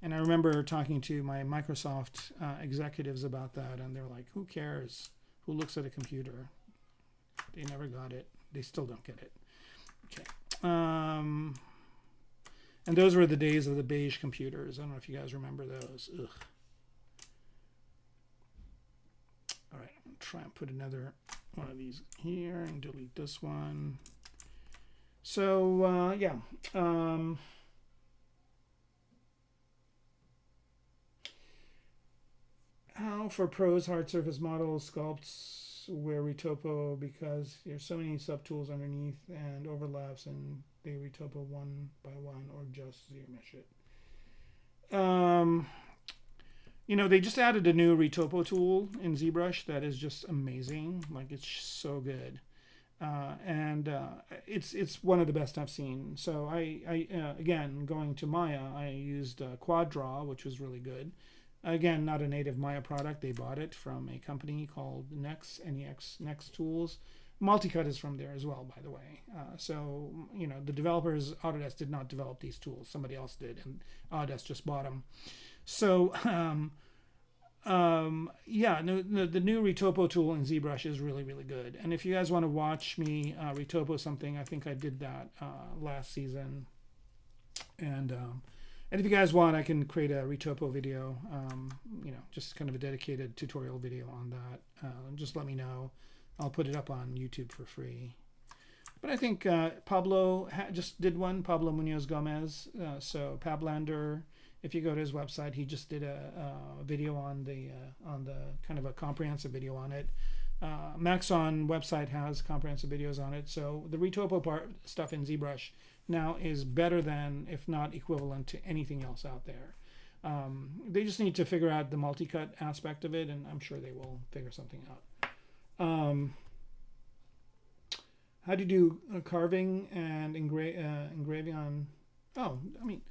And I remember talking to my Microsoft executives about that, and they're like, "Who cares? Who looks at a computer? They never got it. They still don't get it." Okay. And those were the days of the beige computers. I don't know if you guys remember those. Ugh. All right, I'll try and put another one of these here and delete this one. So yeah. How for pros, hard surface models, sculpts, wear retopo because there's so many subtools underneath and overlaps, and they retopo one by one or just Z-mesh it. You know, they just added a new retopo tool in ZBrush that is just amazing. Like, it's so good. And it's one of the best I've seen. So I again, going to Maya, I used Quad Draw, which was really good. Again, not a native Maya product. They bought it from a company called Nex Tools. Multicut is from there as well, by the way. So, you know, the developers, Autodesk did not develop these tools. Somebody else did, and Autodesk just bought them. So, yeah, the new retopo tool in ZBrush is really good. And if you guys want to watch me retopo something, I think I did that last season. And if you guys want, I can create a retopo video, you know, just kind of a dedicated tutorial video on that. Just let me know. I'll put it up on YouTube for free. But I think Pablo just did one, Pablo Munoz Gomez. So Pablander, if you go to his website, he just did a video on the kind of a comprehensive video on it. Maxon website has comprehensive videos on it. So the retopo stuff in ZBrush now is better than, if not equivalent to, anything else out there. They just need to figure out the multi-cut aspect of it, and I'm sure they will figure something out. How do you do carving and engraving on? Oh, I mean,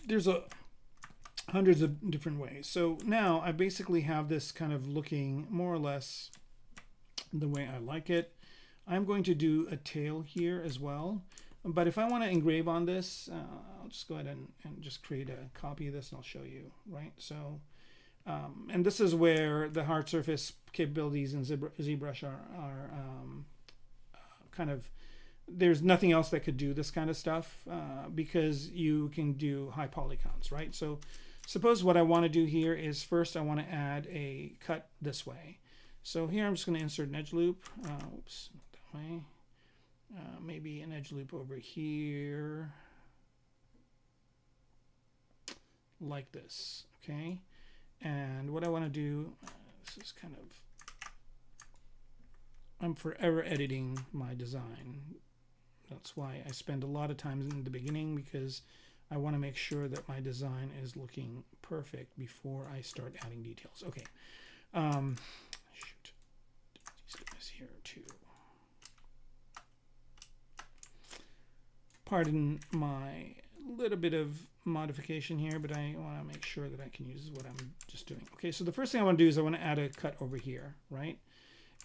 there's hundreds of different ways. So now I basically have this kind of looking more or less the way I like it. I'm going to do a tail here as well. But if I want to engrave on this, I'll just go ahead and just create a copy of this and I'll show you, right? So, and this is where the hard surface capabilities in ZBrush are kind of, there's nothing else that could do this kind of stuff because you can do high polygons, right? So suppose what I want to do here is first I want to add a cut this way. So here I'm just going to insert an edge loop. Oops, not that way. Maybe an edge loop over here, like this, okay? And what I want to do, this is kind of, I'm forever editing my design. That's why I spend a lot of time in the beginning, because I want to make sure that my design is looking perfect before I start adding details. Okay, shoot, these guys here too. Pardon my little bit of modification here, but I want to make sure that I can use what I'm just doing. Okay, so the first thing I want to do is I want to add a cut over here, right?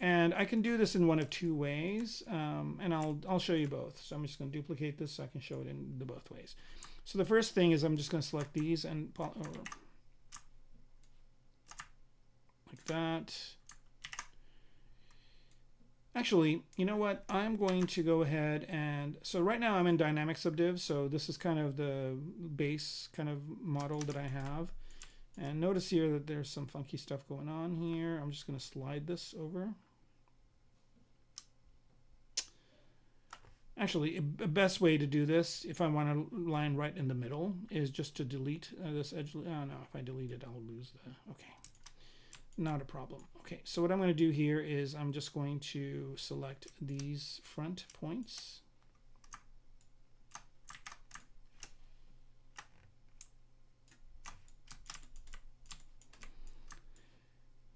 And I can do this in one of two ways, and I'll show you both. So I'm just going to duplicate this so I can show it in the both ways. So the first thing is I'm just going to select these and like that. Actually, you know what? I'm going to go ahead and, so right now I'm in dynamic subdiv, so this is kind of the base kind of model that I have. And notice here that there's some funky stuff going on here. I'm just going to slide this over. Actually, a best way to do this, if I want a line right in the middle, is just to delete this edge. Oh no, if I delete it, I'll lose the, okay. Not a problem. Okay, so what I'm going to do here is I'm just going to select these front points.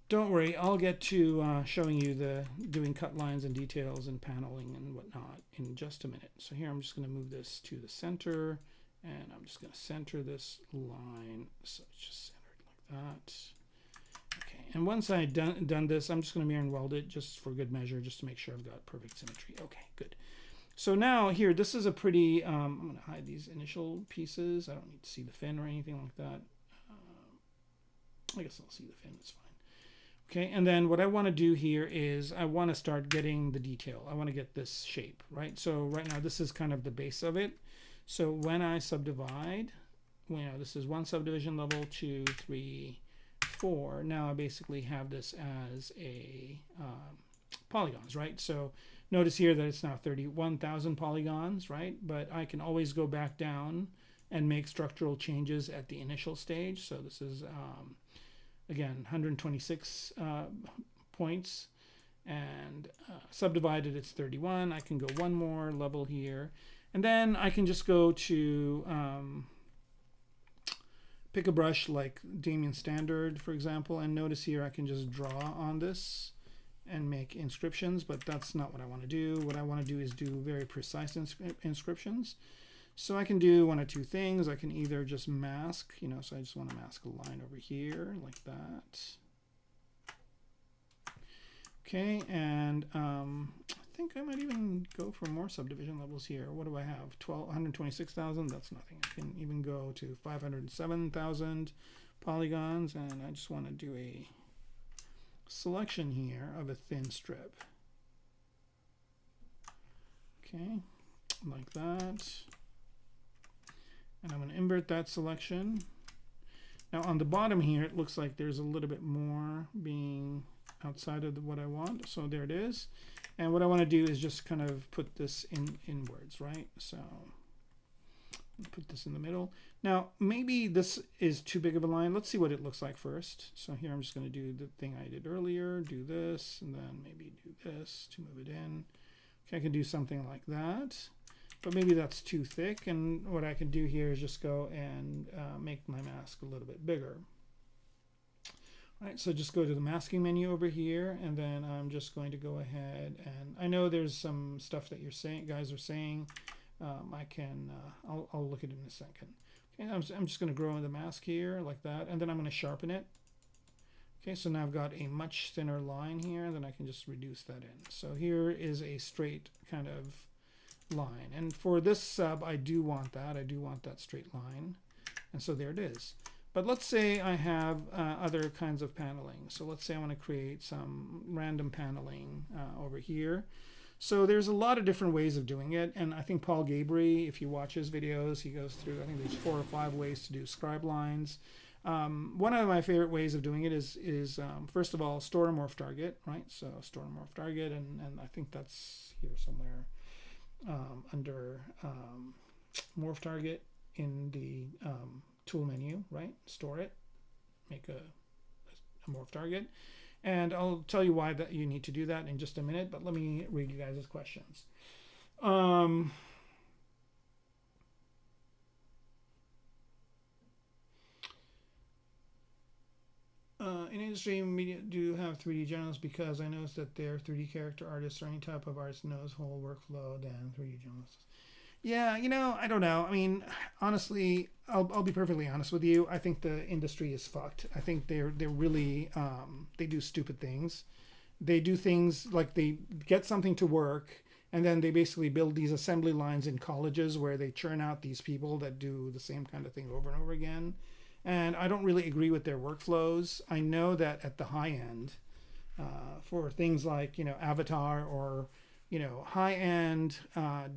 Don't worry, I'll get to showing you the doing cut lines and details and paneling and whatnot in just a minute. So here I'm just going to move this to the center, and I'm just going to center this line so it's just centered like that. Okay, and once I've done this, I'm just going to mirror and weld it just for good measure, just to make sure I've got perfect symmetry. Okay, good. So now here, this is a pretty, I'm going to hide these initial pieces. I don't need to see the fin or anything like that. I guess I'll see the fin, it's fine. Okay, and then what I want to do here is I want to start getting the detail. I want to get this shape, right? So right now, this is kind of the base of it. So when I subdivide, you know, this is one subdivision level, 2, 3, 4. Now I basically have this as a polygons, right? So notice here that it's now 31,000 polygons, right? But I can always go back down and make structural changes at the initial stage. So this is, again, 126 points, and subdivided it's 31. I can go one more level here, and then I can just go to pick a brush like Damien Standard, for example, and notice here I can just draw on this and make inscriptions, but that's not what I want to do. What I want to do is do very precise inscriptions. So I can do one of two things. I can either just mask, you know, so I just want to mask a line over here like that. Okay, and I think I might even go for more subdivision levels here. What do I have? 126,000, that's nothing. I can even go to 507,000 polygons, and I just want to do a selection here of a thin strip. Okay, like that. And I'm going to invert that selection. Now on the bottom here, it looks like there's a little bit more being outside of what I want. So there it is. And what I want to do is just kind of put this inwards, right? So put this in the middle. Now maybe this is too big of a line. Let's see what it looks like first. So here I'm just going to do the thing I did earlier, do this, and then maybe do this to move it in. Okay, I can do something like that. But maybe that's too thick, and what I can do here is just go and make my mask a little bit bigger. All right, so just go to the masking menu over here, and then I'm just going to go ahead, and I know there's some stuff that guys are saying. I'll look at it in a second. Okay, I'm just going to grow in the mask here like that, and then I'm going to sharpen it. Okay, so now I've got a much thinner line here, then I can just reduce that in. So here is a straight kind of line. And for this sub, I do want that. I do want that straight line. And so there it is. But let's say I have other kinds of paneling. So let's say I want to create some random paneling over here. So there's a lot of different ways of doing it. And I think Paul Gabry, if you watch his videos, he goes through, I think there's 4 or 5 ways to do scribe lines. One of my favorite ways of doing it is first of all, store a morph target, right? So store a morph target, and I think that's here somewhere under morph target in the tool menu, right? Store it, make a morph target. And I'll tell you why that you need to do that in just a minute, but let me read you guys' questions. In industry media do have 3D generalists because I noticed that they're 3D character artists or any type of artist knows whole workflow than 3D generalists. Yeah, you know, I don't know. I mean, honestly, I'll be perfectly honest with you. I think the industry is fucked. I think they're really they do stupid things. They do things like they get something to work, and then they basically build these assembly lines in colleges where they churn out these people that do the same kind of thing over and over again. And I don't really agree with their workflows. I know that at the high end, for things like, you know, Avatar or, you know, high-end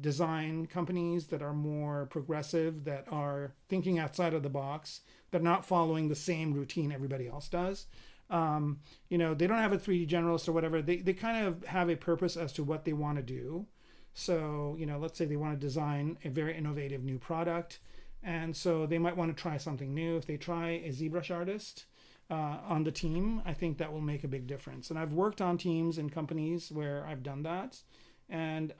design companies that are more progressive, that are thinking outside of the box, that are not following the same routine everybody else does. You know, they don't have a 3D generalist or whatever. They kind of have a purpose as to what they want to do. So, you know, let's say they want to design a very innovative new product. And so they might want to try something new. If they try a ZBrush artist on the team, I think that will make a big difference. And I've worked on teams in companies where I've done that. And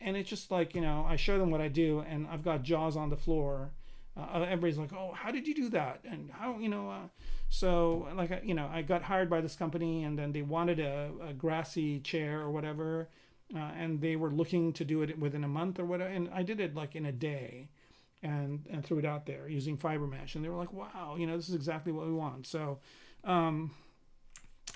it's just like, you know, I show them what I do, and I've got jaws on the floor. Everybody's like, oh, how did you do that? And how, you know, so like, you know, I got hired by this company, and then they wanted a grassy chair or whatever. And they were looking to do it within a month or whatever. And I did it like in a day. And threw it out there using fiber mesh, and they were like, wow, you know, this is exactly what we want. So I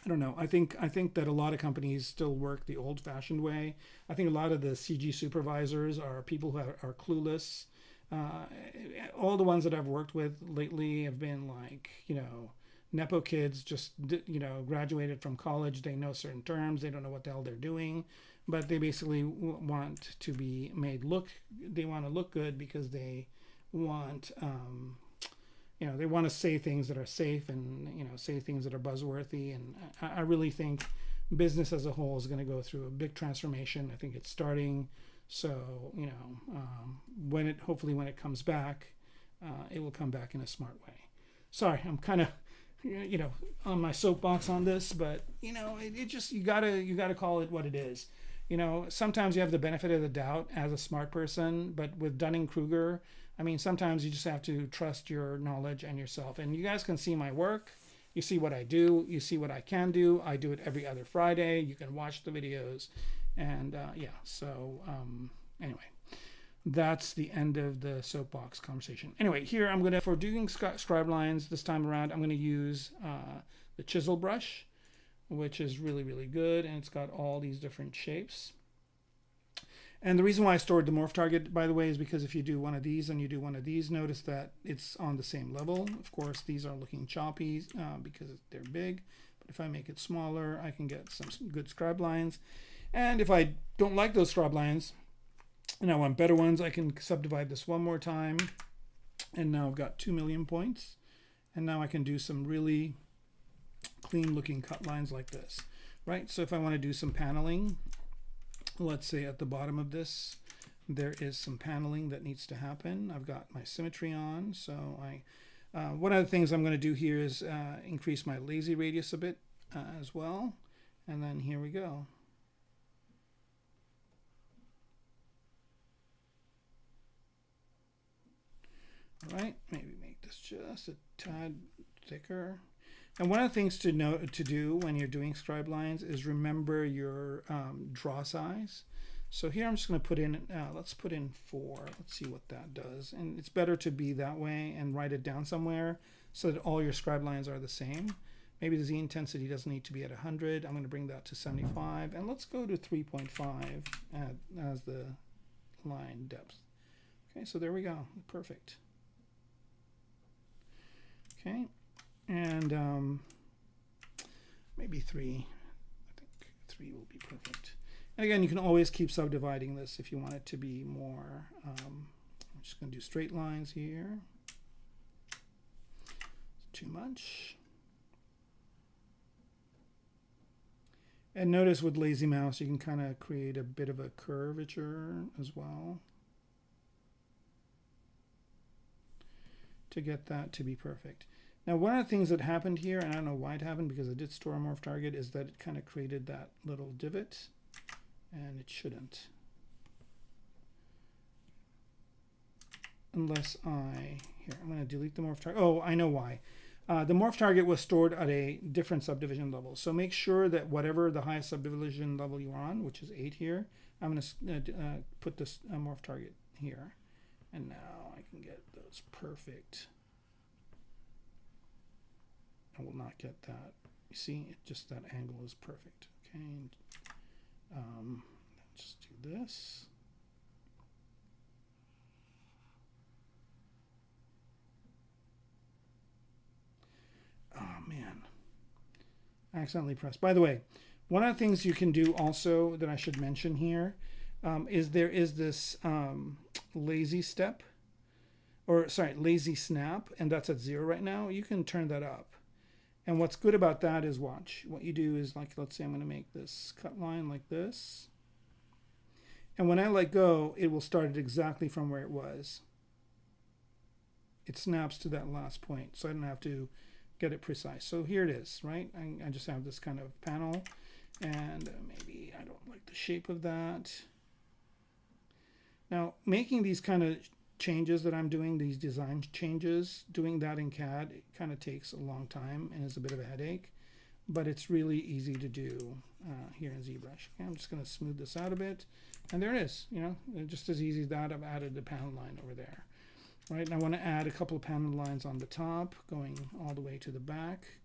don't know, I think that a lot of companies still work the old-fashioned way. I think a lot of the CG supervisors are people who are clueless. All the ones that I've worked with lately have been like, you know, Nepo kids, just, you know, graduated from college. They know certain terms, they don't know what the hell they're doing, but they basically want to be made look, they want to look good because they want, you know, they want to say things that are safe and, you know, say things that are buzzworthy. And I really think business as a whole is going to go through a big transformation. I think it's starting. So, you know, hopefully when it comes back, it will come back in a smart way. Sorry, I'm kind of, you know, on my soapbox on this, but, you know, it just, you gotta call it what it is. You know, sometimes you have the benefit of the doubt as a smart person, but with Dunning-Kruger, I mean, sometimes you just have to trust your knowledge and yourself. And you guys can see my work. You see what I do. You see what I can do. I do it every other Friday. You can watch the videos. And yeah, so anyway, that's the end of the soapbox conversation. Anyway, here I'm going to, for doing scribe lines this time around, I'm going to use the chisel brush, which is really, really good. And it's got all these different shapes. And the reason why I stored the morph target, by the way, is because if you do one of these and you do one of these, notice that it's on the same level. Of course, these are looking choppy because they're big. But if I make it smaller, I can get some good scribe lines. And if I don't like those scribe lines and I want better ones, I can subdivide this one more time. And now I've got 2 million points. And now I can do some really clean looking cut lines like this, right? So if I want to do some paneling, let's say at the bottom of this, there is some paneling that needs to happen. I've got my symmetry on. So one of the things I'm going to do here is increase my lazy radius a bit as well. And then here we go. All right, maybe make this just a tad thicker. And one of the things to do when you're doing scribe lines is remember your draw size. So here I'm just going to put in, let's put in 4. Let's see what that does. And it's better to be that way and write it down somewhere so that all your scribe lines are the same. Maybe the Z intensity doesn't need to be at 100. I'm going to bring that to 75, and let's go to 3.5 as the line depth. Okay, so there we go. Perfect. Okay, and maybe 3. I think 3 will be perfect. And again, you can always keep subdividing this if you want it to be more. I'm just going to do straight lines here. Too much. And notice with lazy mouse, you can kind of create a bit of a curvature as well to get that to be perfect. Now, one of the things that happened here, and I don't know why it happened because I did store a morph target, is that it kind of created that little divot, and it shouldn't. Unless here, I'm going to delete the morph target. Oh, I know why. The morph target was stored at a different subdivision level. So make sure that whatever the highest subdivision level you're on, which is 8 here, I'm going to put this morph target here. And now I can get those perfect. I will not get that. You see, just that angle is perfect. Okay, just do this. Oh man, I accidentally pressed. By the way, one of the things you can do also that I should mention here is there is this lazy step, or sorry, lazy snap, and that's at 0 right now. You can turn that up. And what's good about that is, watch, what you do is, like, let's say I'm going to make this cut line like this. And when I let go, it will start it exactly from where it was. It snaps to that last point, so I don't have to get it precise. So here it is, right? I just have this kind of panel, and maybe I don't like the shape of that. Now, making these kind of changes that I'm doing, these design changes, doing that in CAD, it kind of takes a long time and is a bit of a headache, but it's really easy to do here in ZBrush. Okay, I'm just going to smooth this out a bit, and there it is. You know, just as easy as that. I've added the panel line over there. Right, and I want to add a couple of panel lines on the top, going all the way to the back.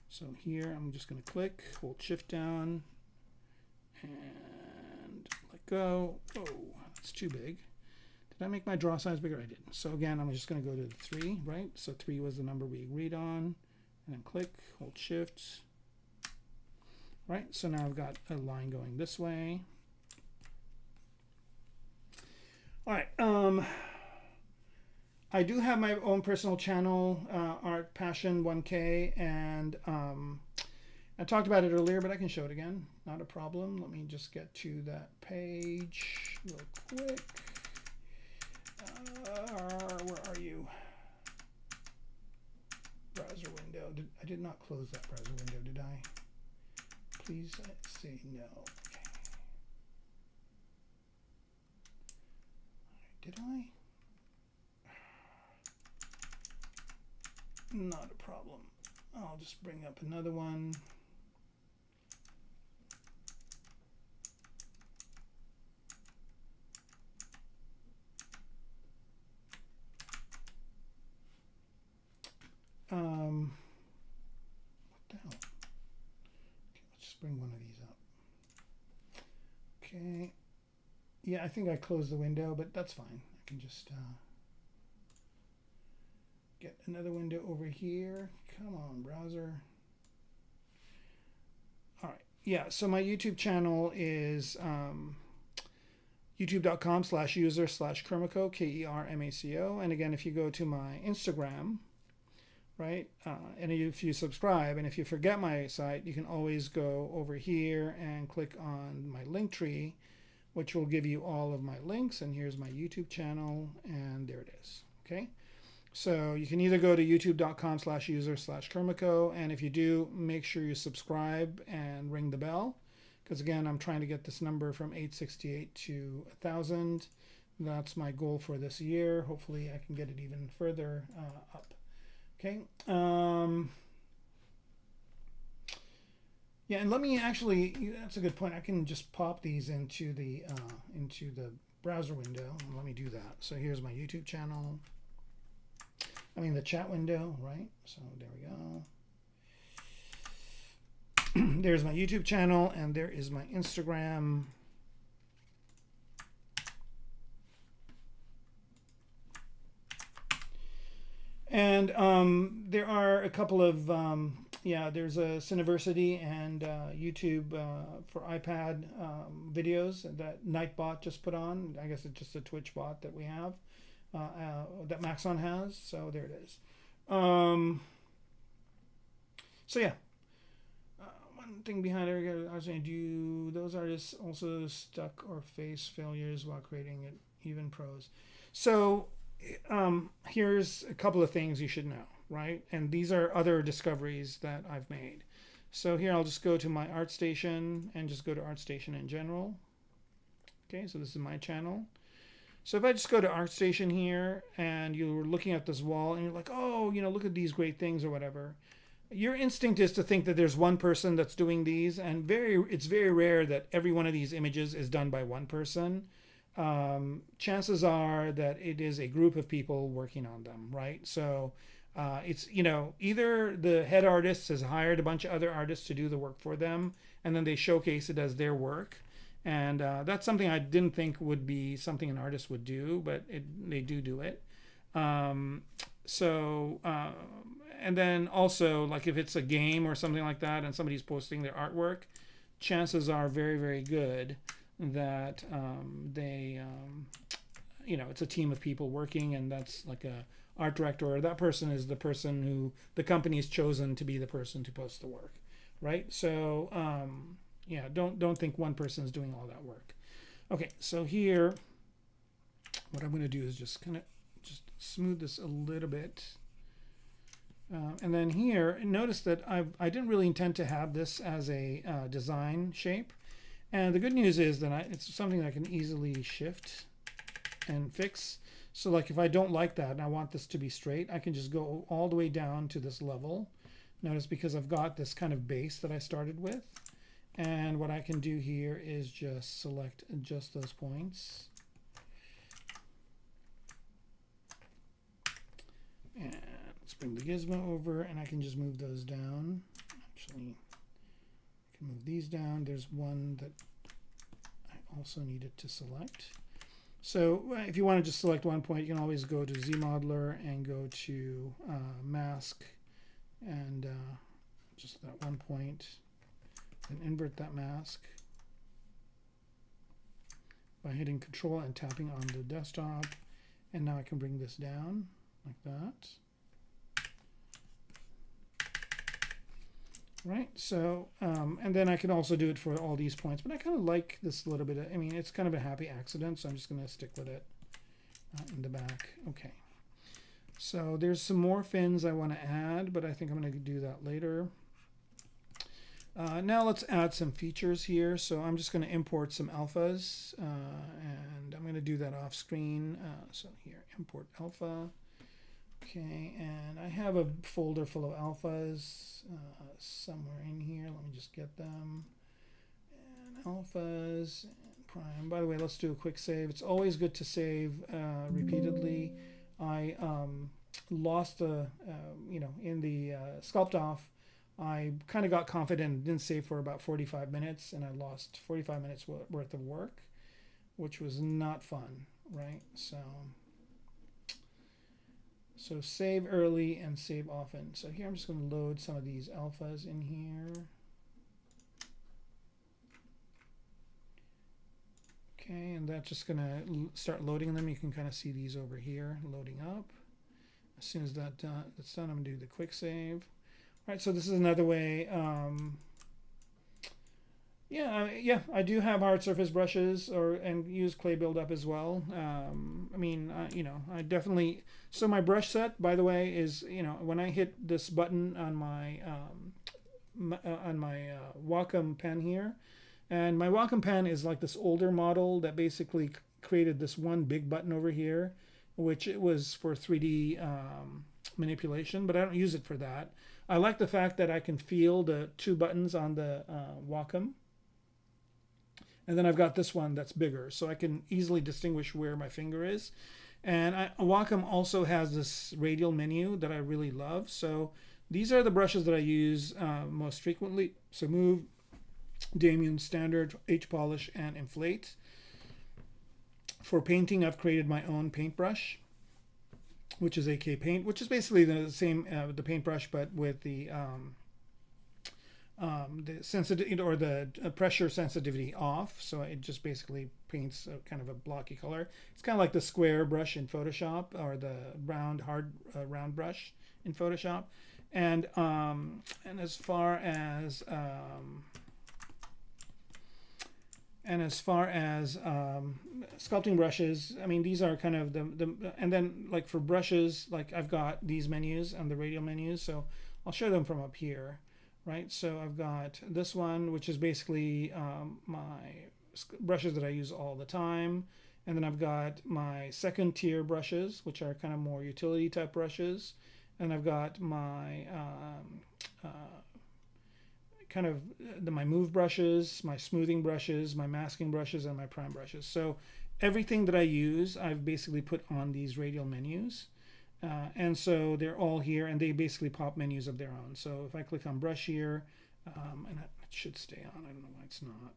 So here, I'm just going to click, hold Shift down, and let go. Oh, that's too big. Did I make my draw size bigger? I didn't. So again, I'm just going to go to 3, right? So 3 was the number we agreed on. And then click, hold Shift. Right, so now I've got a line going this way. All right. I do have my own personal channel, Art Passion 1K, and I talked about it earlier, but I can show it again. Not a problem. Let me just get to that page real quick. Where are you? Browser window. I did not close that browser window, did I? Please say no. Okay. Did I? Not a problem. I'll just bring up another one. What the hell? Okay, let's just bring one of these up. Okay. Yeah, I think I closed the window, but that's fine. I can just get another window over here. Come on, browser. All right. Yeah, so my YouTube channel is youtube.com/user/Kermaco, Kermaco. And again, if you go to my Instagram, right, and if you subscribe, and if you forget my site, you can always go over here and click on my link tree, which will give you all of my links. And here's my YouTube channel, and there it is. Okay. So you can either go to youtube.com/user/Kermaco, and if you do, make sure you subscribe and ring the bell, because again, I'm trying to get this number from 868 to 1,000. That's my goal for this year. Hopefully I can get it even further up. Okay. Yeah, and let me actually, that's a good point. I can just pop these into the browser window, and let me do that. So here's my YouTube channel. I mean the chat window, right? So there we go. there's my YouTube channel, and there is my Instagram. And there are a couple of, yeah, there's a Cineversity and YouTube for iPad videos that Nightbot just put on. I guess it's just a Twitch bot that we have, that Maxon has. So there it is. So yeah. One thing behind it, I was saying, do those artists also stuck or face failures while creating it, even pros? So here's a couple of things you should know, right? And these are other discoveries that I've made. So here I'll just go to my ArtStation and just go to ArtStation in general. Okay, so this is my channel. So if I just go to ArtStation here and you're looking at this wall and you're like, oh, you know, look at these great things or whatever. Your instinct is to think that there's one person that's doing these, and it's very rare that every one of these images is done by one person. Chances are that it is a group of people working on them, right? So it's, you know, either the head artist has hired a bunch of other artists to do the work for them, and then they showcase it as their work. And that's something I didn't think would be something an artist would do, but they do it. And then also, like if it's a game or something like that and somebody's posting their artwork, chances are very, very good that you know, it's a team of people working, and that's like a art director, or that person is the person who the company has chosen to be the person to post the work, right? So yeah, don't think one person is doing all that work. Okay, so here, what I'm going to do is just kind of just smooth this a little bit. And then here, notice that I didn't really intend to have this as a design shape. And the good news is that it's something that I can easily shift and fix. So like if I don't like that and I want this to be straight, I can just go all the way down to this level. Notice, because I've got this kind of base that I started with. And what I can do here is just select just those points. And let's bring the gizmo over, and I can just move those down. Actually, I can move these down. There's one that I also needed to select. So if you want to just select one point, you can always go to ZModeler and go to mask, and just that one point, and invert that mask by hitting Control and tapping on the desktop. And now I can bring this down like that. Right, so, and then I can also do it for all these points, but I kind of like this little bit. I mean, it's kind of a happy accident, so I'm just going to stick with it in the back. Okay, so there's some more fins I want to add, but I think I'm going to do that later. Now let's add some features here. So I'm just going to import some alphas, and I'm going to do that off screen. So here, import alpha. Okay, and I have a folder full of alphas somewhere in here. Let me just get them. And alphas and prime. By the way, let's do a quick save. It's always good to save repeatedly. I lost the, you know, in the Sculpt off, I kind of got confident and didn't save for about 45 minutes, and I lost 45 minutes worth of work, which was not fun, right? So save early and save often. So here I'm just going to load some of these alphas in here. Okay, and that's just going to start loading them. You can kind of see these over here loading up. As soon as that's done, I'm going to do the quick save. All right, so this is another way. Yeah, I do have hard surface brushes and use clay buildup as well. I mean, you know, I definitely. So my brush set, by the way, is, you know, when I hit this button on my Wacom pen here, and my Wacom pen is like this older model that basically created this one big button over here, which it was for 3D manipulation, but I don't use it for that. I like the fact that I can feel the two buttons on the Wacom. And then I've got this one that's bigger, so I can easily distinguish where my finger is. And Wacom also has this radial menu that I really love. So these are the brushes that I use most frequently. So Move, Damien Standard, H Polish, and Inflate. For painting, I've created my own paintbrush, which is AK Paint, which is basically the same the paintbrush, but with the sensitivity or the pressure sensitivity off, so it just basically paints a kind of a blocky color. It's kind of like the square brush in Photoshop, or the round round brush in Photoshop. And as far as sculpting brushes, I mean, these are kind of and then like for brushes, like I've got these menus and the radial menus, so I'll show them from up here. Right, so I've got this one, which is basically my brushes that I use all the time. And then I've got my second tier brushes, which are kind of more utility type brushes. And I've got my my move brushes, my smoothing brushes, my masking brushes, and my prime brushes. So everything that I use, I've basically put on these radial menus. And so they're all here, and they basically pop menus of their own. So if I click on brush here, and it should stay on, I don't know why it's not.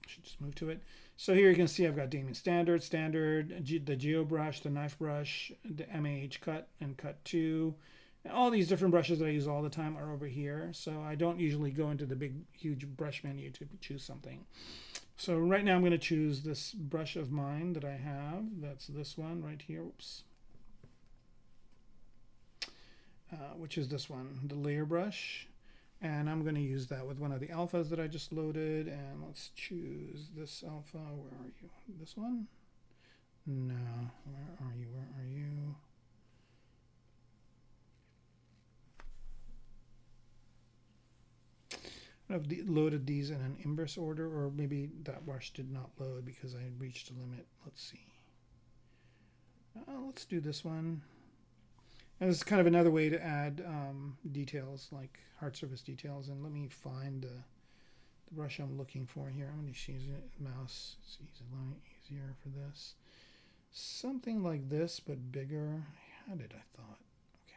I should just move to it. So here you can see I've got Damien Standard, the Geo brush, the knife brush, the MAH cut and cut 2. And all these different brushes that I use all the time are over here. So I don't usually go into the big, huge brush menu to choose something. So right now I'm going to choose this brush of mine that I have. That's this one right here. Oops. Which is this one, the layer brush, and I'm going to use that with one of the alphas that I just loaded. And let's choose this alpha. Where are you? This one? No. Where are you? Where are you? I've loaded these in an inverse order, or maybe that brush did not load because I reached a limit. Let's see. Let's do this one. And this is kind of another way to add details, like hard surface details. And let me find the brush I'm looking for here. I'm going to use a mouse. It's easier for this. Something like this, but bigger. I had it, I thought. Okay.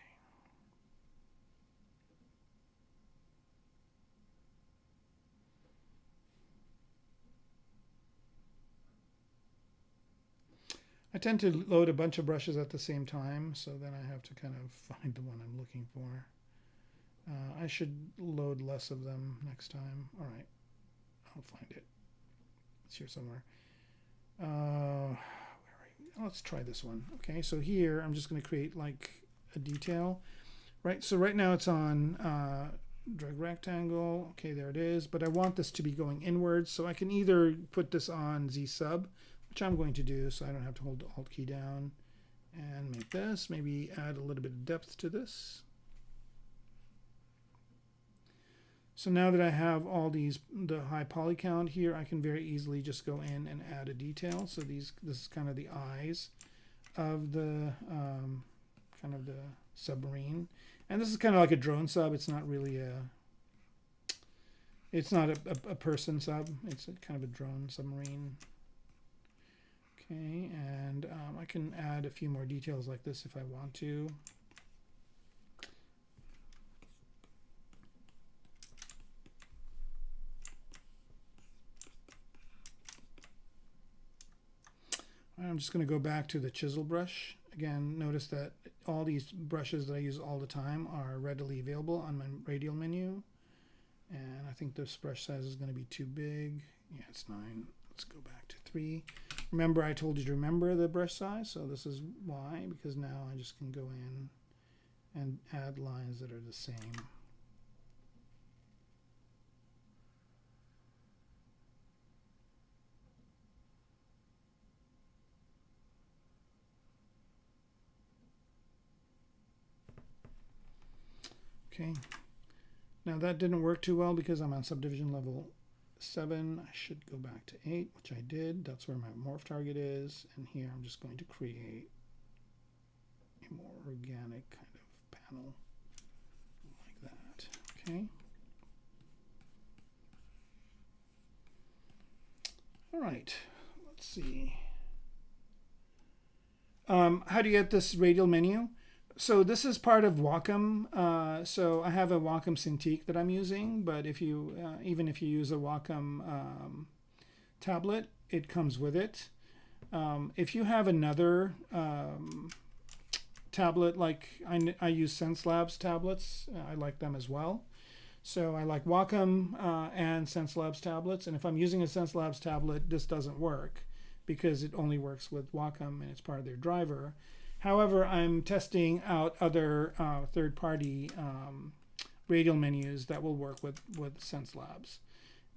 I tend to load a bunch of brushes at the same time, so then I have to kind of find the one I'm looking for. I should load less of them next time. All right, I'll find it. It's here somewhere. Where are you? Let's try this one. Okay, so here I'm just going to create like a detail. Right, so right now it's on drag rectangle. Okay, there it is. But I want this to be going inwards, so I can either put this on Z sub, which I'm going to do, so I don't have to hold the Alt key down, and make this, maybe add a little bit of depth to this. So now that I have all the high poly count here, I can very easily just go in and add a detail. So this is kind of the eyes of the kind of the submarine, and this is kind of like a drone sub. It's not really it's not a person sub. It's kind of a drone submarine. Okay, and I can add a few more details like this if I want to. I'm just going to go back to the chisel brush. Again, notice that all these brushes that I use all the time are readily available on my radial menu. And I think this brush size is going to be too big. Yeah, it's 9. Let's go back to 3. Remember, I told you to remember the brush size, so this is why, because now I just can go in and add lines that are the same. Okay, now that didn't work too well because I'm on subdivision level 7. I should go back to 8, which I did. That's where my morph target is, and here I'm just going to create a more organic kind of panel like that. Okay. All right, let's see. How do you get this radial menu? So this is part of Wacom. So I have a Wacom Cintiq that I'm using, but if you even if you use a Wacom tablet, it comes with it. If you have another tablet, like I use SenseLabs tablets, I like them as well. So I like Wacom and SenseLabs tablets, and if I'm using a SenseLabs tablet, this doesn't work because it only works with Wacom and it's part of their driver. However, I'm testing out other third-party radial menus that will work with SenseLabs.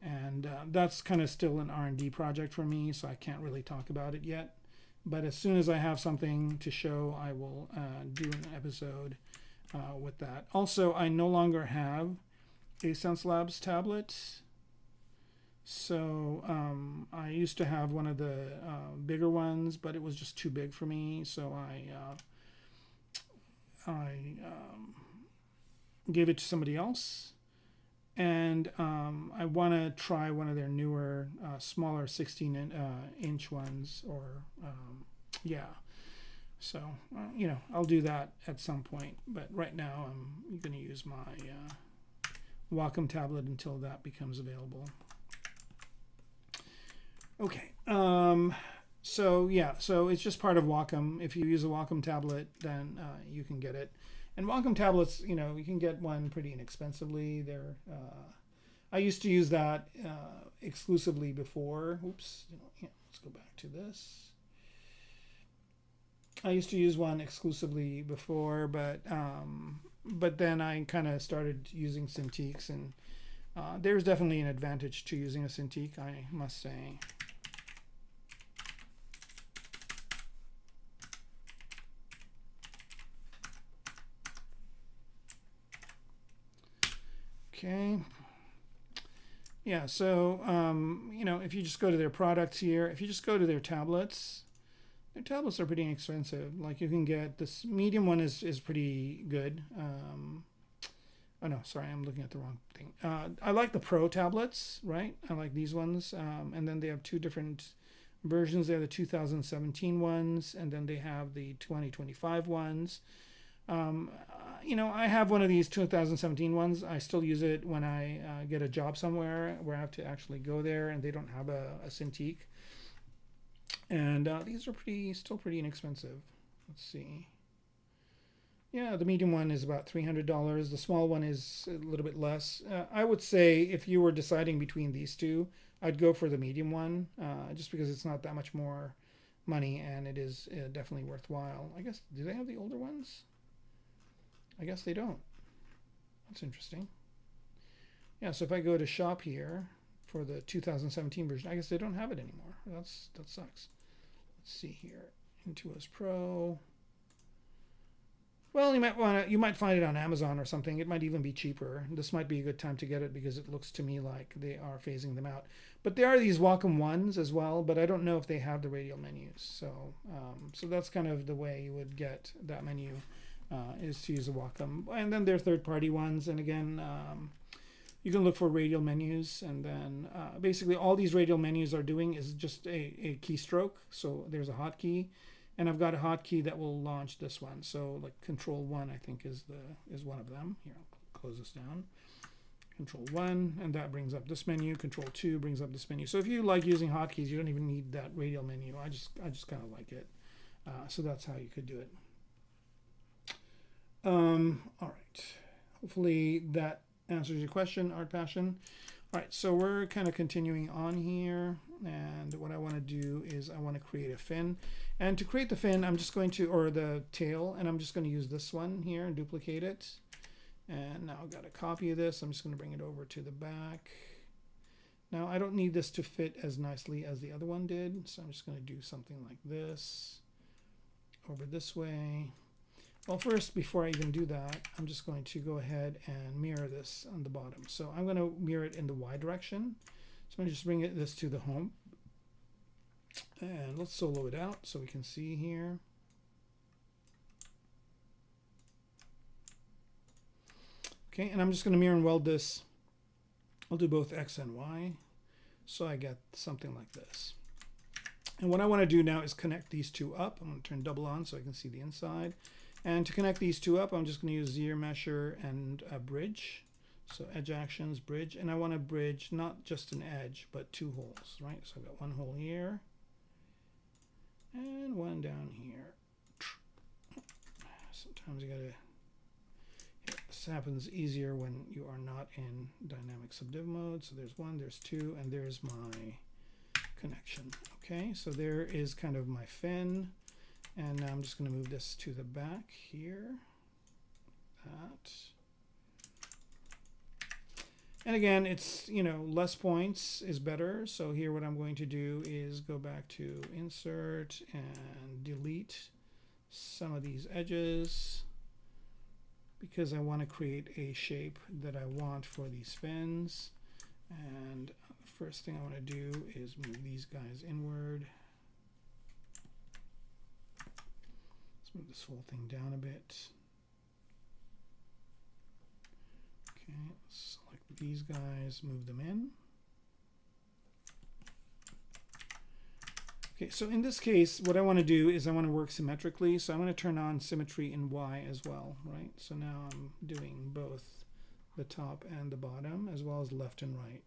And that's kind of still an R&D project for me, so I can't really talk about it yet. But as soon as I have something to show, I will do an episode with that. Also, I no longer have a SenseLabs tablet. So I used to have one of the bigger ones, but it was just too big for me. So I gave it to somebody else. And I want to try one of their newer, smaller 16-inch ones, or yeah. So you know, I'll do that at some point. But right now, I'm going to use my Wacom tablet until that becomes available. Okay. So yeah. So it's just part of Wacom. If you use a Wacom tablet, then you can get it. And Wacom tablets, you know, you can get one pretty inexpensively. They're, I used to use that exclusively before. Oops, yeah, let's go back to this. I used to use one exclusively before, but then I kind of started using Cintiqs, and there's definitely an advantage to using a Cintiq, I must say. Okay. Yeah, so, you know, if you just go to their products here, if you just go to their tablets are pretty inexpensive. Like you can get this medium one is pretty good. Oh no, sorry, I'm looking at the wrong thing. I like the Pro tablets, right? I like these ones. And then they have two different versions. They have the 2017 ones, and then they have the 2025 ones. You know, I have one of these 2017 ones. I still use it when I get a job somewhere where I have to actually go there and they don't have a Cintiq. And these are still pretty inexpensive. Let's see. Yeah, the medium one is about $300. The small one is a little bit less. I would say if you were deciding between these two, I'd go for the medium one, just because it's not that much more money and it is definitely worthwhile. I guess, do they have the older ones? I guess they don't. That's interesting. Yeah, so if I go to shop here for the 2017 version, I guess they don't have it anymore. That sucks. Let's see here. Intuos Pro. Well, you might find it on Amazon or something. It might even be cheaper. This might be a good time to get it because it looks to me like they are phasing them out. But there are these Wacom ones as well, but I don't know if they have the radial menus. So, so that's kind of the way you would get that menu. Is to use a Wacom, and then there are third-party ones, and again, you can look for radial menus, and then basically all these radial menus are doing is just a keystroke. So there's a hotkey, and I've got a hotkey that will launch this one. So like Control 1, I think is one of them. Here, I'll close this down. Control 1, and that brings up this menu. Control 2 brings up this menu. So if you like using hotkeys, you don't even need that radial menu. I just kind of like it. So that's how you could do it. All right. Hopefully that answers your question, Art Passion. All right, so we're kind of continuing on here, and what I want to do is I want to create a fin. And to create the fin, I'm just going to, or the tail, and I'm just going to use this one here and duplicate it. And now I've got a copy of this. I'm just going to bring it over to the back. Now I don't need this to fit as nicely as the other one did, so I'm just going to do something like this over this way. Well, first, before I even do that, I'm just going to go ahead and mirror this on the bottom. So I'm going to mirror it in the Y direction. So I'm going to just bring this to the home. And let's solo it out so we can see here. Okay, and I'm just going to mirror and weld this. I'll do both X and Y. So I get something like this. And what I want to do now is connect these two up. I'm going to turn double on so I can see the inside. And to connect these two up, I'm just going to use Z Mesher and a bridge. So edge actions, bridge, and I want to bridge not just an edge, but two holes, right? So I've got one hole here and one down here. Sometimes you gotta, this happens easier when you are not in dynamic subdiv mode. So there's one, there's two, and there's my connection. Okay, so there is kind of my fin, and now I'm just going to move this to the back here. That. And again, it's, you know, less points is better. So here what I'm going to do is go back to insert and delete some of these edges because I want to create a shape that I want for these fins. And the first thing I want to do is move these guys inward. Let's move this whole thing down a bit. Okay, let's select these guys, move them in. Okay, so in this case, what I want to do is I want to work symmetrically. So I'm going to turn on symmetry in Y as well, right? So now I'm doing both the top and the bottom, as well as left and right.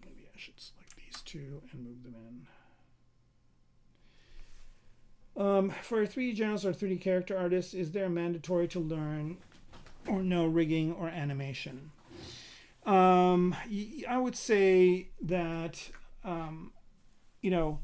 Maybe I should select these two and move them in. For a 3D generalist or 3D character artist, is there mandatory to learn or no rigging or animation? I would say that, you know,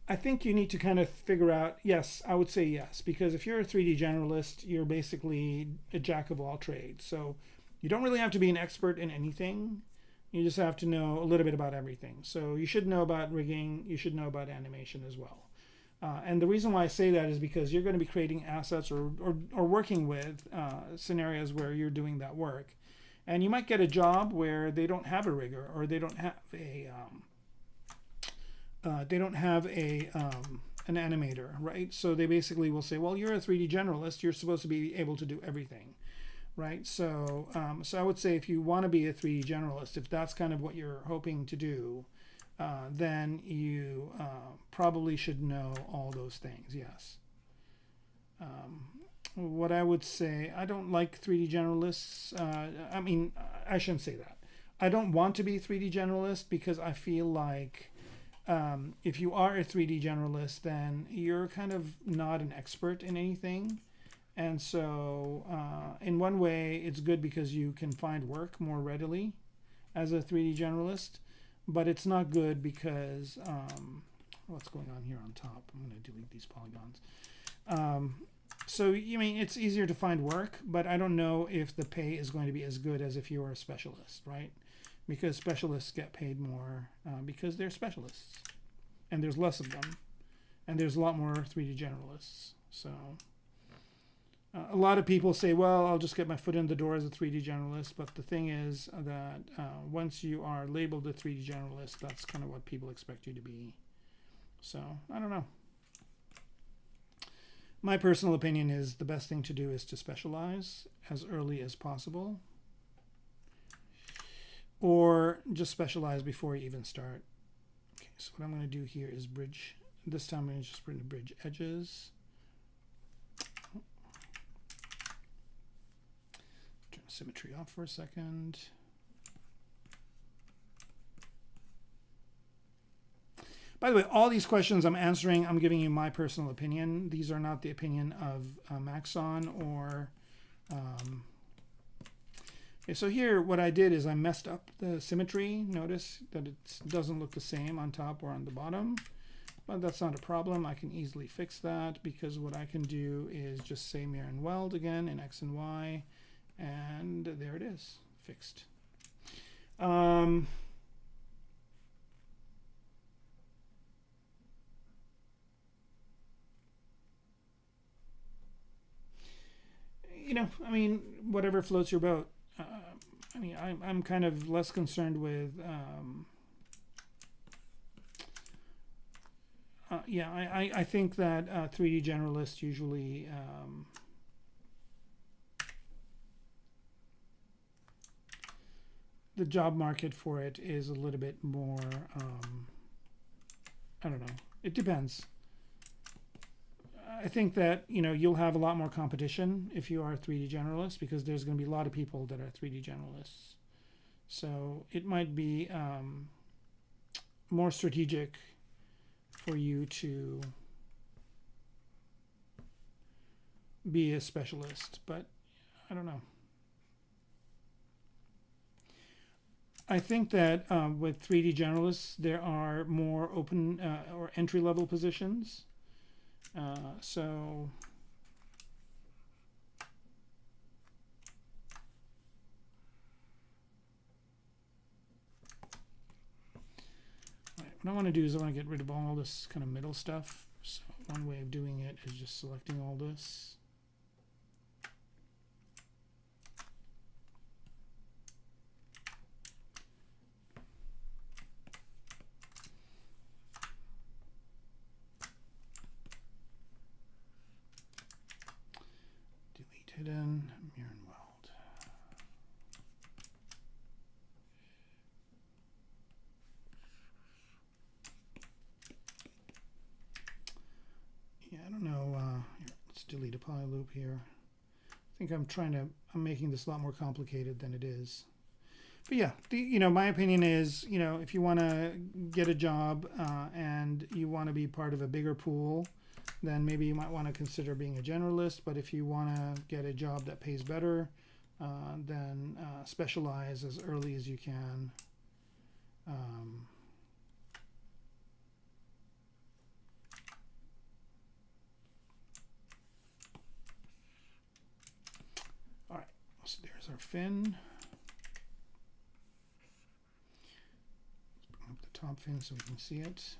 I think you need to kind of figure out, yes, I would say yes, because if you're a 3D generalist, you're basically a jack of all trades. So you don't really have to be an expert in anything. You just have to know a little bit about everything. So you should know about rigging. You should know about animation as well. And the reason why I say that is because you're going to be creating assets or working with scenarios where you're doing that work. And you might get a job where they don't have a rigger or they don't have an animator, right? So they basically will say, well, you're a 3D generalist. You're supposed to be able to do everything, right? So, so I would say if you want to be a 3D generalist, if that's kind of what you're hoping to do, then you probably should know all those things, yes. What I would say, I don't like 3D generalists. I mean, I shouldn't say that. I don't want to be a 3D generalist because I feel like if you are a 3D generalist, then you're kind of not an expert in anything. And so in one way, it's good because you can find work more readily as a 3D generalist. But it's not good because, what's going on here on top? I'm going to delete these polygons. So, I mean, it's easier to find work, but I don't know if the pay is going to be as good as if you were a specialist, right? Because specialists get paid more because they're specialists. And there's less of them. And there's a lot more 3D generalists. So a lot of people say, well, I'll just get my foot in the door as a 3D generalist. But the thing is that once you are labeled a 3D generalist, that's kind of what people expect you to be. So I don't know. My personal opinion is the best thing to do is to specialize as early as possible. Or just specialize before you even start. Okay, so what I'm going to do here is bridge. This time I'm going to just bring the bridge edges. Turn symmetry off for a second. By the way, all these questions I'm answering, I'm giving you my personal opinion. These are not the opinion of Maxon or... Okay, so here what I did is I messed up the symmetry. Notice that it doesn't look the same on top or on the bottom. But that's not a problem. I can easily fix that because what I can do is just say mirror and weld again in X and Y. And there it is, fixed. You know, I mean, whatever floats your boat. I mean, I'm kind of less concerned with, yeah, I think that 3D generalists usually, the job market for it is a little bit more, I don't know, it depends. I think that, you know, you'll have a lot more competition if you are a 3D generalist, because there's going to be a lot of people that are 3D generalists. So it might be more strategic for you to be a specialist, but I don't know. I think that with 3D generalists, there are more open or entry-level positions. So what I want to do is I want to get rid of all this kind of middle stuff. So one way of doing it is just selecting all this. Delete hidden, mirror and weld. Yeah, I don't know. Here, let's delete a poly loop here. I think I'm making this a lot more complicated than it is. But yeah, you know, my opinion is, you know, if you want to get a job and you want to be part of a bigger pool, then maybe you might want to consider being a generalist. But if you want to get a job that pays better, then specialize as early as you can. All right, so there's our fin. Let's bring up the top fin so we can see it.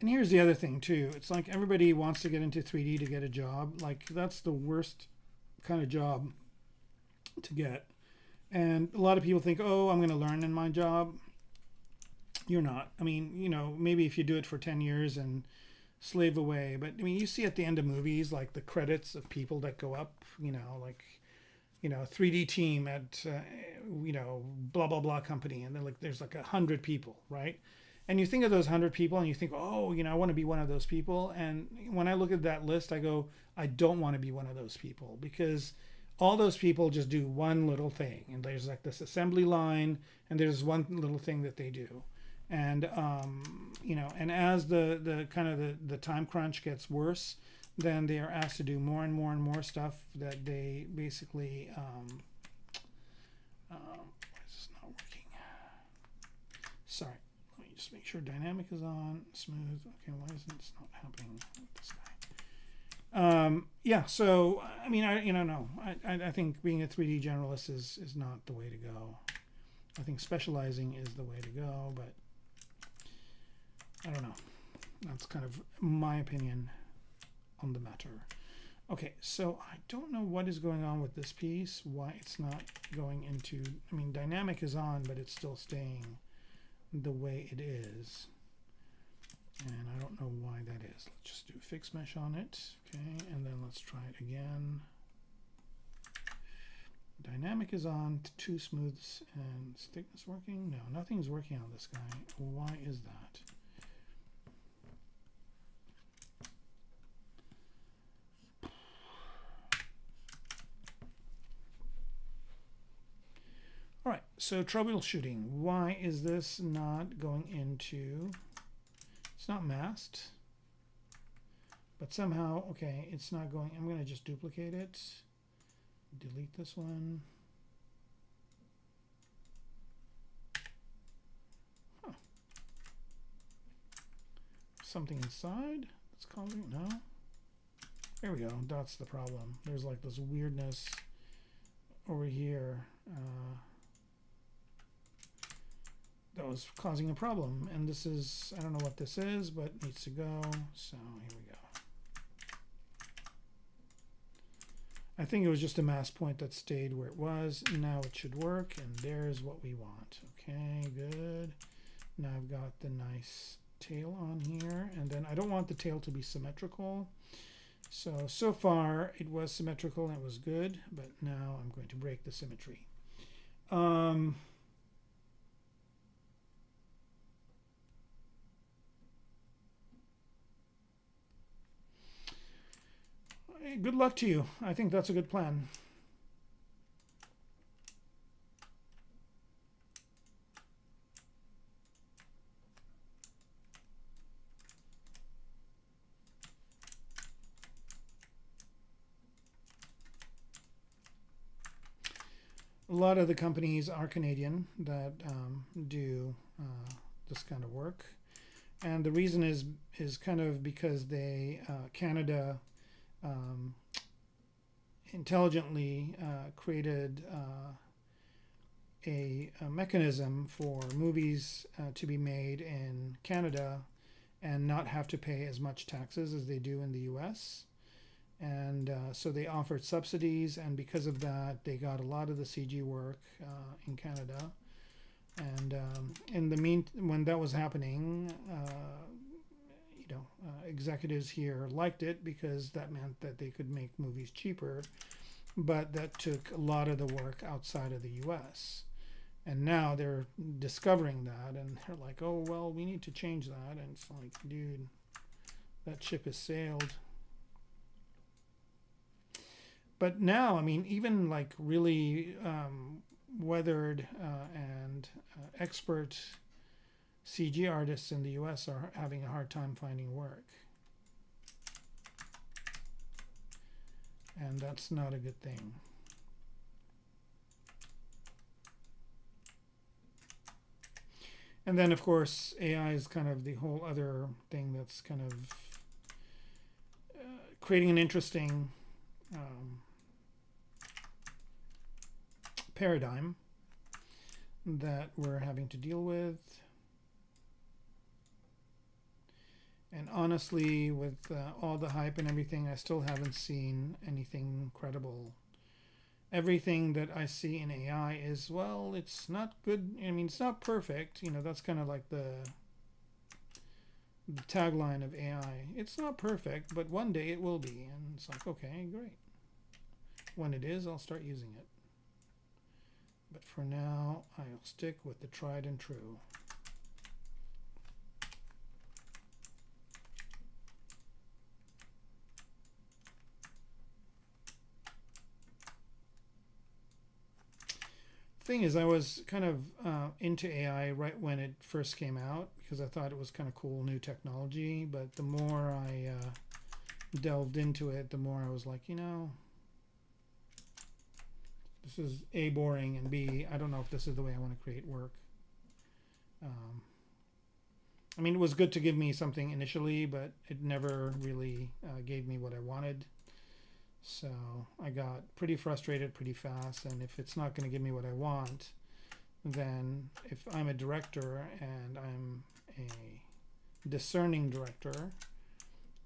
And here's the other thing too. It's like everybody wants to get into 3D to get a job. Like that's the worst kind of job to get. And a lot of people think, oh, I'm going to learn in my job. You're not. I mean, you know, maybe if you do it for 10 years and slave away. But I mean, you see at the end of movies, like the credits of people that go up, you know, like, you know, 3D team at, you know, blah, blah, blah company. And then like, there's like 100 people, right? And you think of those 100 people and you think, oh, you know, I want to be one of those people. And when I look at that list, I go, I don't want to be one of those people, because all those people just do one little thing. And there's like this assembly line and there's one little thing that they do. And, you know, and as the kind of the time crunch gets worse, then they are asked to do more and more and more stuff that they basically, why is this not working? Sorry. Just make sure dynamic is on, smooth. Okay, why isn't this not happening with this guy? Yeah, so I mean, I think being a 3D generalist is not the way to go. I think specializing is the way to go, but I don't know. That's kind of my opinion on the matter. Okay, so I don't know what is going on with this piece, why it's not going into, I mean, dynamic is on, but it's still staying the way it is, and I don't know why that is. Let's just do fix mesh on it, okay, and then let's try it again. Dynamic is on, 2 smooths, and is thickness working? No, nothing's working on this guy. Why is that? All right, so troubleshooting. Why is this not going into, it's not masked, but somehow, okay, it's not going, I'm going to just duplicate it, delete this one. Huh. Something inside that's causing, no? There we go, that's the problem. There's like this weirdness over here. That was causing a problem, and this is, I don't know what this is, but it needs to go, so here we go. I think it was just a mask point that stayed where it was. Now it should work, and there's what we want. Okay, good. Now I've got the nice tail on here, and then I don't want the tail to be symmetrical. So far it was symmetrical and it was good, but now I'm going to break the symmetry. Um, Good luck to you. I think that's a good plan. A lot of the companies are Canadian that do this kind of work, and the reason is kind of because they Canada intelligently created a mechanism for movies to be made in Canada and not have to pay as much taxes as they do in the U.S. And so they offered subsidies, and because of that, they got a lot of the CG work in Canada. And in the when that was happening, executives here liked it because that meant that they could make movies cheaper, but that took a lot of the work outside of the U.S. And now they're discovering that, and they're like, oh, well, we need to change that. And it's like, dude, that ship has sailed. But now, I mean, even like really weathered and expert CG artists in the US are having a hard time finding work. And that's not a good thing. And then, of course, AI is kind of the whole other thing that's kind of creating an interesting paradigm that we're having to deal with. And honestly, with all the hype and everything, I still haven't seen anything credible. Everything that I see in AI is, well, it's not good. I mean, it's not perfect. You know, that's kind of like the tagline of AI. It's not perfect, but one day it will be. And it's like, okay, great. When it is, I'll start using it. But for now, I'll stick with the tried and true. Thing is, I was kind of into AI right when it first came out because I thought it was kind of cool new technology. But the more I delved into it, the more I was like, you know, this is A, boring, and B, I don't know if this is the way I want to create work. I mean, it was good to give me something initially, but it never really gave me what I wanted. So I got pretty frustrated pretty fast, and if it's not going to give me what I want, then if I'm a director and I'm a discerning director,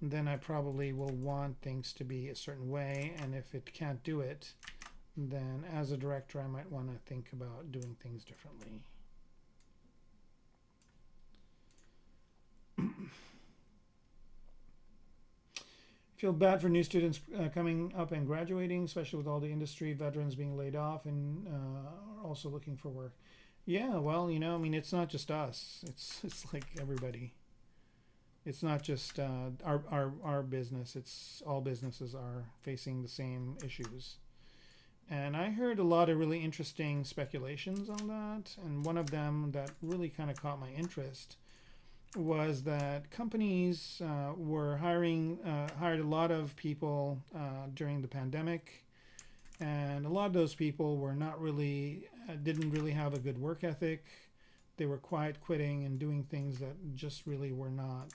then I probably will want things to be a certain way, and if it can't do it, then as a director I might want to think about doing things differently. Feel bad for new students coming up and graduating, especially with all the industry veterans being laid off and are also looking for work. Yeah, well, you know, I mean, it's not just us. It's like everybody. It's not just our business. It's all businesses are facing the same issues. And I heard a lot of really interesting speculations on that. And one of them that really kind of caught my interest was that companies were hired a lot of people during the pandemic, and a lot of those people were not really didn't really have a good work ethic. They were quiet quitting and doing things that just really were not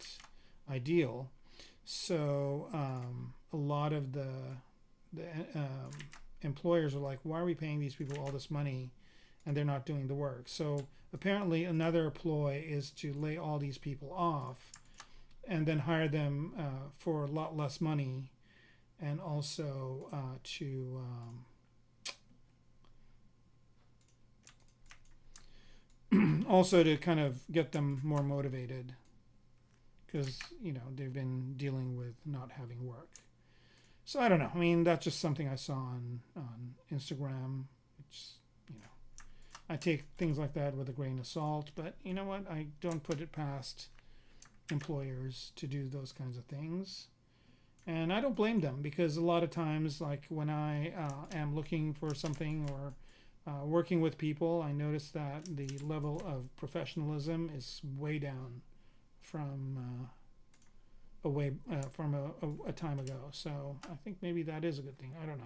ideal. So a lot of the employers are like, why are we paying these people all this money and they're not doing the work? So apparently another ploy is to lay all these people off and then hire them for a lot less money, and also also to kind of get them more motivated, because you know they've been dealing with not having work. So I don't know. I mean, that's just something I saw on Instagram. It's, you know, I take things like that with a grain of salt, but you know what? I don't put it past employers to do those kinds of things. And I don't blame them, because a lot of times, like when I am looking for something or working with people, I notice that the level of professionalism is way down from a time ago. So I think maybe that is a good thing. I don't know.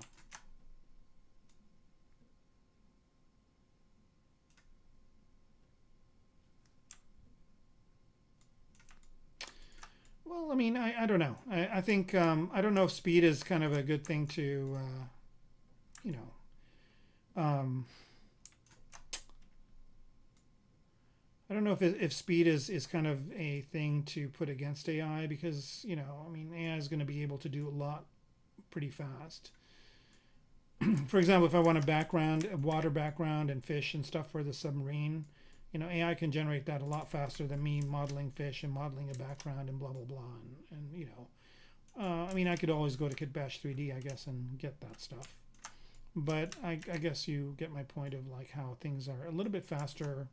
Well, I mean, I don't know. I think I don't know if speed is kind of a good thing to, you know, I don't know if speed is kind of a thing to put against AI, because, you know, I mean, AI is going to be able to do a lot pretty fast. For example, if I want a water background and fish and stuff for the submarine, you know, AI can generate that a lot faster than me modeling fish and modeling a background and blah, blah, blah. And you know, I mean, I could always go to Kitbash 3D, I guess, and get that stuff. But I guess you get my point of like how things are a little bit faster.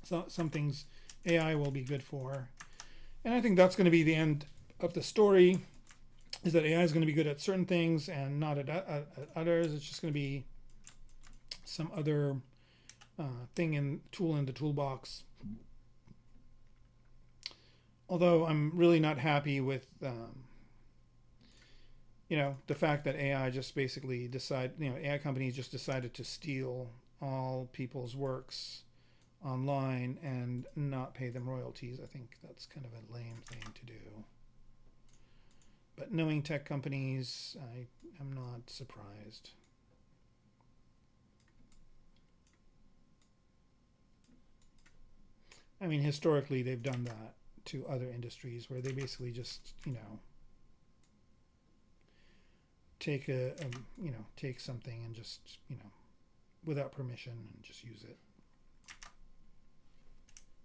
So some things AI will be good for. And I think that's going to be the end of the story, is that AI is going to be good at certain things and not at others. It's just going to be some other tool in the toolbox. Although I'm really not happy with you know, the fact that AI just basically AI companies just decided to steal all people's works online and not pay them royalties. I think that's kind of a lame thing to do. But knowing tech companies, I am not surprised. I mean, historically, they've done that to other industries, where they basically just, you know, take take something and just, you know, without permission, and just use it.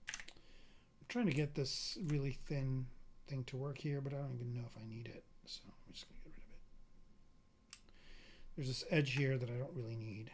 I'm trying to get this really thin thing to work here, but I don't even know if I need it, so I'm just gonna get rid of it. There's this edge here that I don't really need.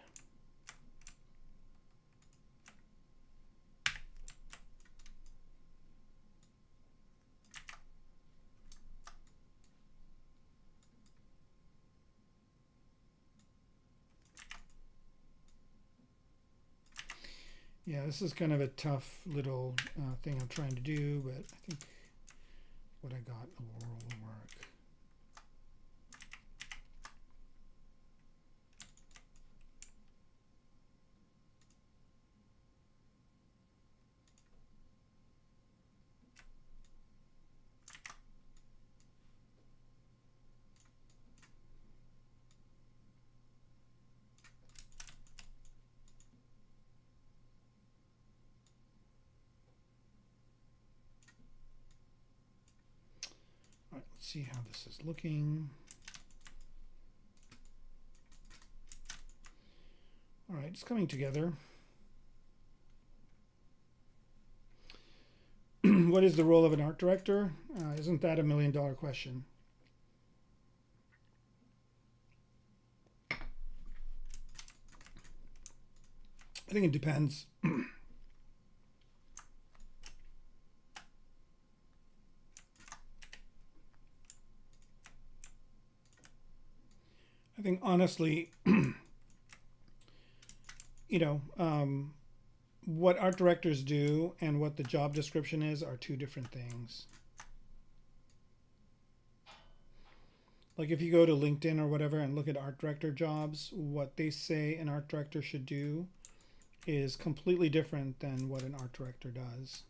Yeah, this is kind of a tough little thing I'm trying to do, but I think what I got will work. Let's see how this is looking. All right, it's coming together. What is the role of an art director? Isn't that $1 million question? I think it depends. I think honestly, you know, what art directors do and what the job description is are two different things. Like if you go to LinkedIn or whatever and look at art director jobs, what they say an art director should do is completely different than what an art director does.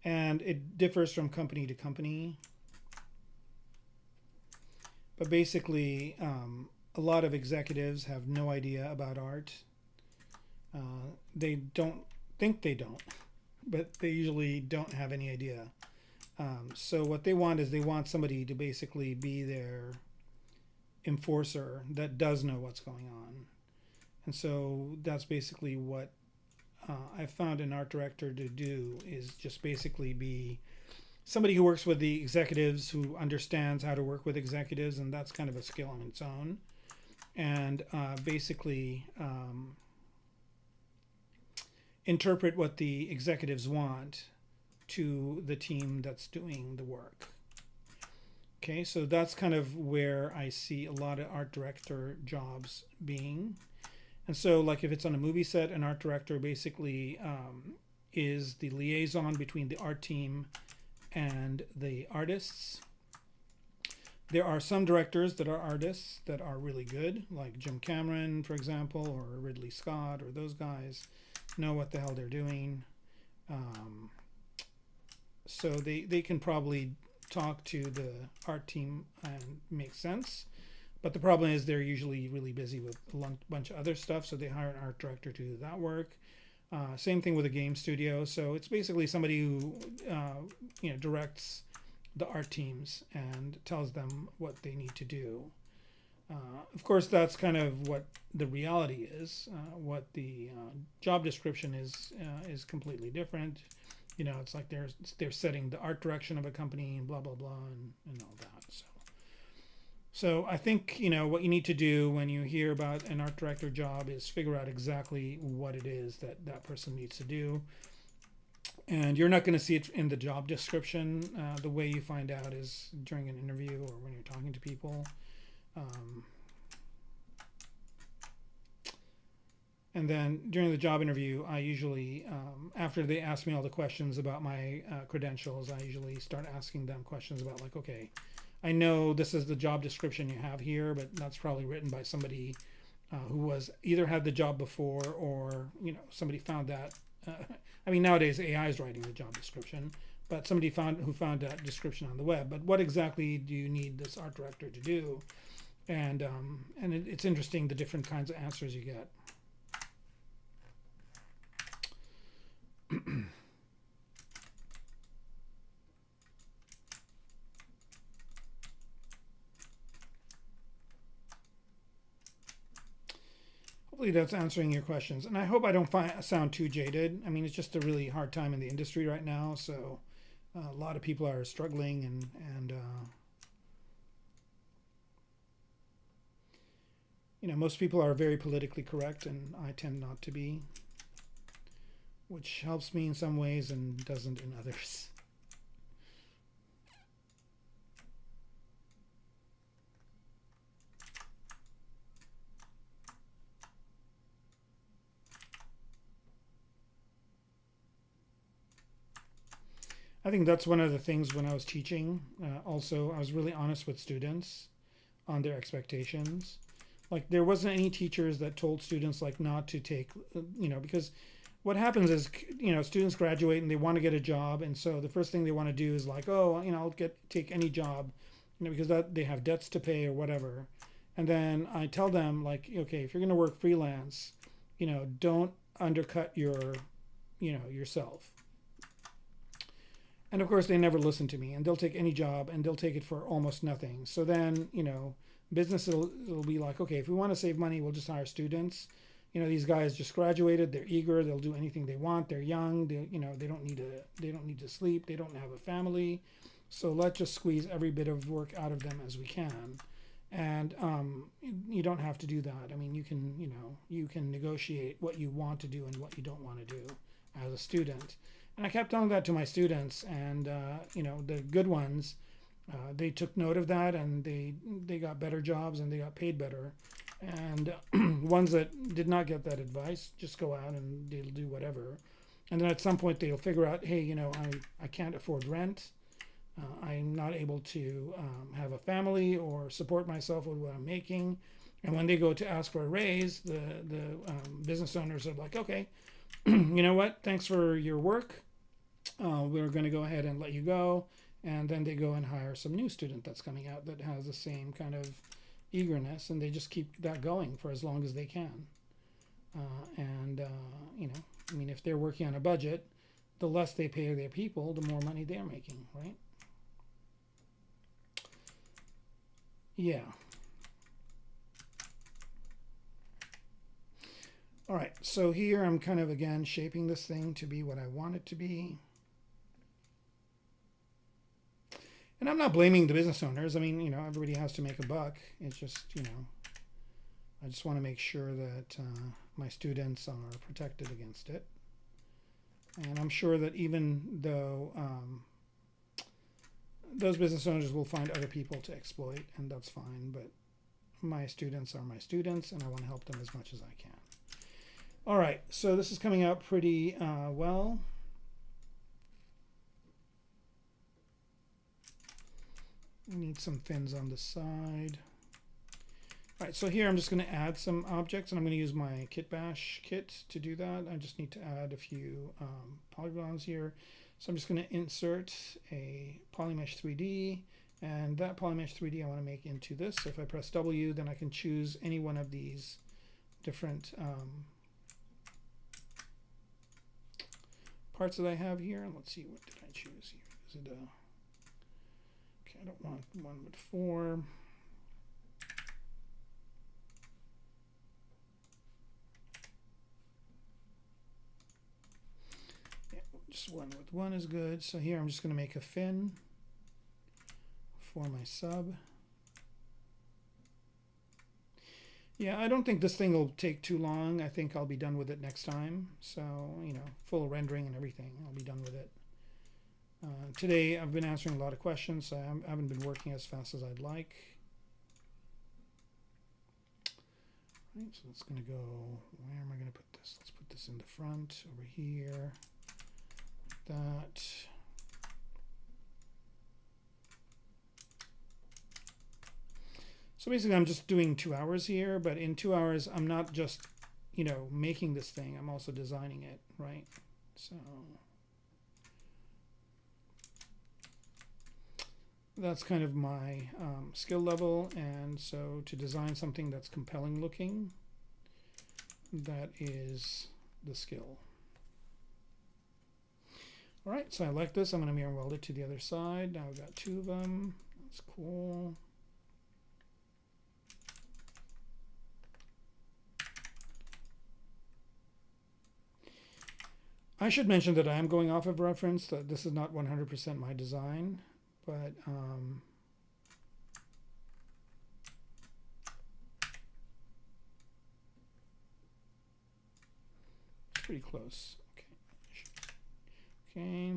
And it differs from company to company. But basically, a lot of executives have no idea about art. They don't think they don't, but they usually don't have any idea. So what they want is they want somebody to basically be their enforcer that does know what's going on. And so that's basically what I found an art director to do, is just basically be somebody who works with the executives, who understands how to work with executives, and that's kind of a skill on its own. And basically, interpret what the executives want to the team that's doing the work. Okay, so that's kind of where I see a lot of art director jobs being. And so, like, if it's on a movie set, an art director basically is the liaison between the art team and the artists. There are some directors that are artists that are really good, like Jim Cameron, for example, or Ridley Scott, or those guys know what the hell they're doing. So they can probably talk to the art team and make sense. But the problem is they're usually really busy with a bunch of other stuff, so they hire an art director to do that work. Same thing with a game studio. So it's basically somebody who directs the art teams and tells them what they need to do. Of course, that's kind of what the reality is. What the job description is completely different. It's like they're setting the art direction of a company and blah blah blah and all that. So I think what you need to do when you hear about an art director job is figure out exactly what it is that person needs to do. And you're not going to see it in the job description. The way you find out is during an interview or when you're talking to people. And then during the job interview, I usually, after they ask me all the questions about my credentials, I usually start asking them questions about, like, okay, I know this is the job description you have here, but that's probably written by somebody who was either had the job before or, somebody found that. Nowadays AI is writing the job description, but somebody who found that description on the web. But what exactly do you need this art director to do? And it's interesting the different kinds of answers you get. Hopefully that's answering your questions, and I hope I don't sound too jaded. It's just a really hard time in the industry right now, so a lot of people are struggling, and most people are very politically correct, and I tend not to be, which helps me in some ways and doesn't in others. I think that's one of the things when I was teaching. Also, I was really honest with students on their expectations. Like, there wasn't any teachers that told students, like, not to take, because what happens is, students graduate and they want to get a job. And so the first thing they want to do is like, oh, I'll take any job, because they have debts to pay or whatever. And then I tell them, like, okay, if you're going to work freelance, don't undercut yourself. And of course, they never listen to me, and they'll take any job, and they'll take it for almost nothing. So then, business will be like, okay, if we want to save money, we'll just hire students. These guys just graduated, they're eager, they'll do anything they want, they're young, they don't need to sleep, they don't have a family. So let's just squeeze every bit of work out of them as we can. And you don't have to do that. You can negotiate what you want to do and what you don't want to do as a student. And I kept telling that to my students, and the good ones, they took note of that, and they got better jobs and they got paid better. And ones that did not get that advice just go out and they'll do whatever. And then at some point they'll figure out, hey, I can't afford rent. I'm not able to have a family or support myself with what I'm making. And when they go to ask for a raise, the business owners are like, okay, you know what? Thanks for your work. We're going to go ahead and let you go. And then they go and hire some new student that's coming out that has the same kind of eagerness, and they just keep that going for as long as they can. If they're working on a budget, the less they pay their people, the more money they're making, right? Yeah. All right, so here I'm kind of, again, shaping this thing to be what I want it to be. And I'm not blaming the business owners. Everybody has to make a buck. It's just, I just want to make sure that my students are protected against it. And I'm sure that even though those business owners will find other people to exploit, and that's fine, but my students are my students, and I want to help them as much as I can. All right, so this is coming out pretty well. We need some fins on the side. All right, so here I'm just going to add some objects, and I'm going to use my KitBash kit to do that. I just need to add a few polygons here. So I'm just going to insert a polymesh 3D, and that polymesh 3D I want to make into this. So if I press W, then I can choose any one of these different parts that I have here. Let's see, what did I choose here? Is it a... Okay, I don't want one with form. Just one with one is good. So here I'm just going to make a fin for my sub. Yeah, I don't think this thing will take too long. I think I'll be done with it next time. So, you know, full rendering and everything, I'll be done with it. Today I've been answering a lot of questions, so I haven't been working as fast as I'd like. Right, so it's going to go, where am I going to put this? Let's put this in the front over here. That. So basically I'm just doing 2 hours here, but in 2 hours I'm not just, you know, making this thing, I'm also designing it, right? So that's kind of my skill level, and so to design something that's compelling looking, that is the skill. All right, so I like this. I'm going to mirror weld it to the other side. Now I've got 2 of them. That's cool. I should mention that I am going off of reference, that this is not 100% my design, but it's pretty close. Okay.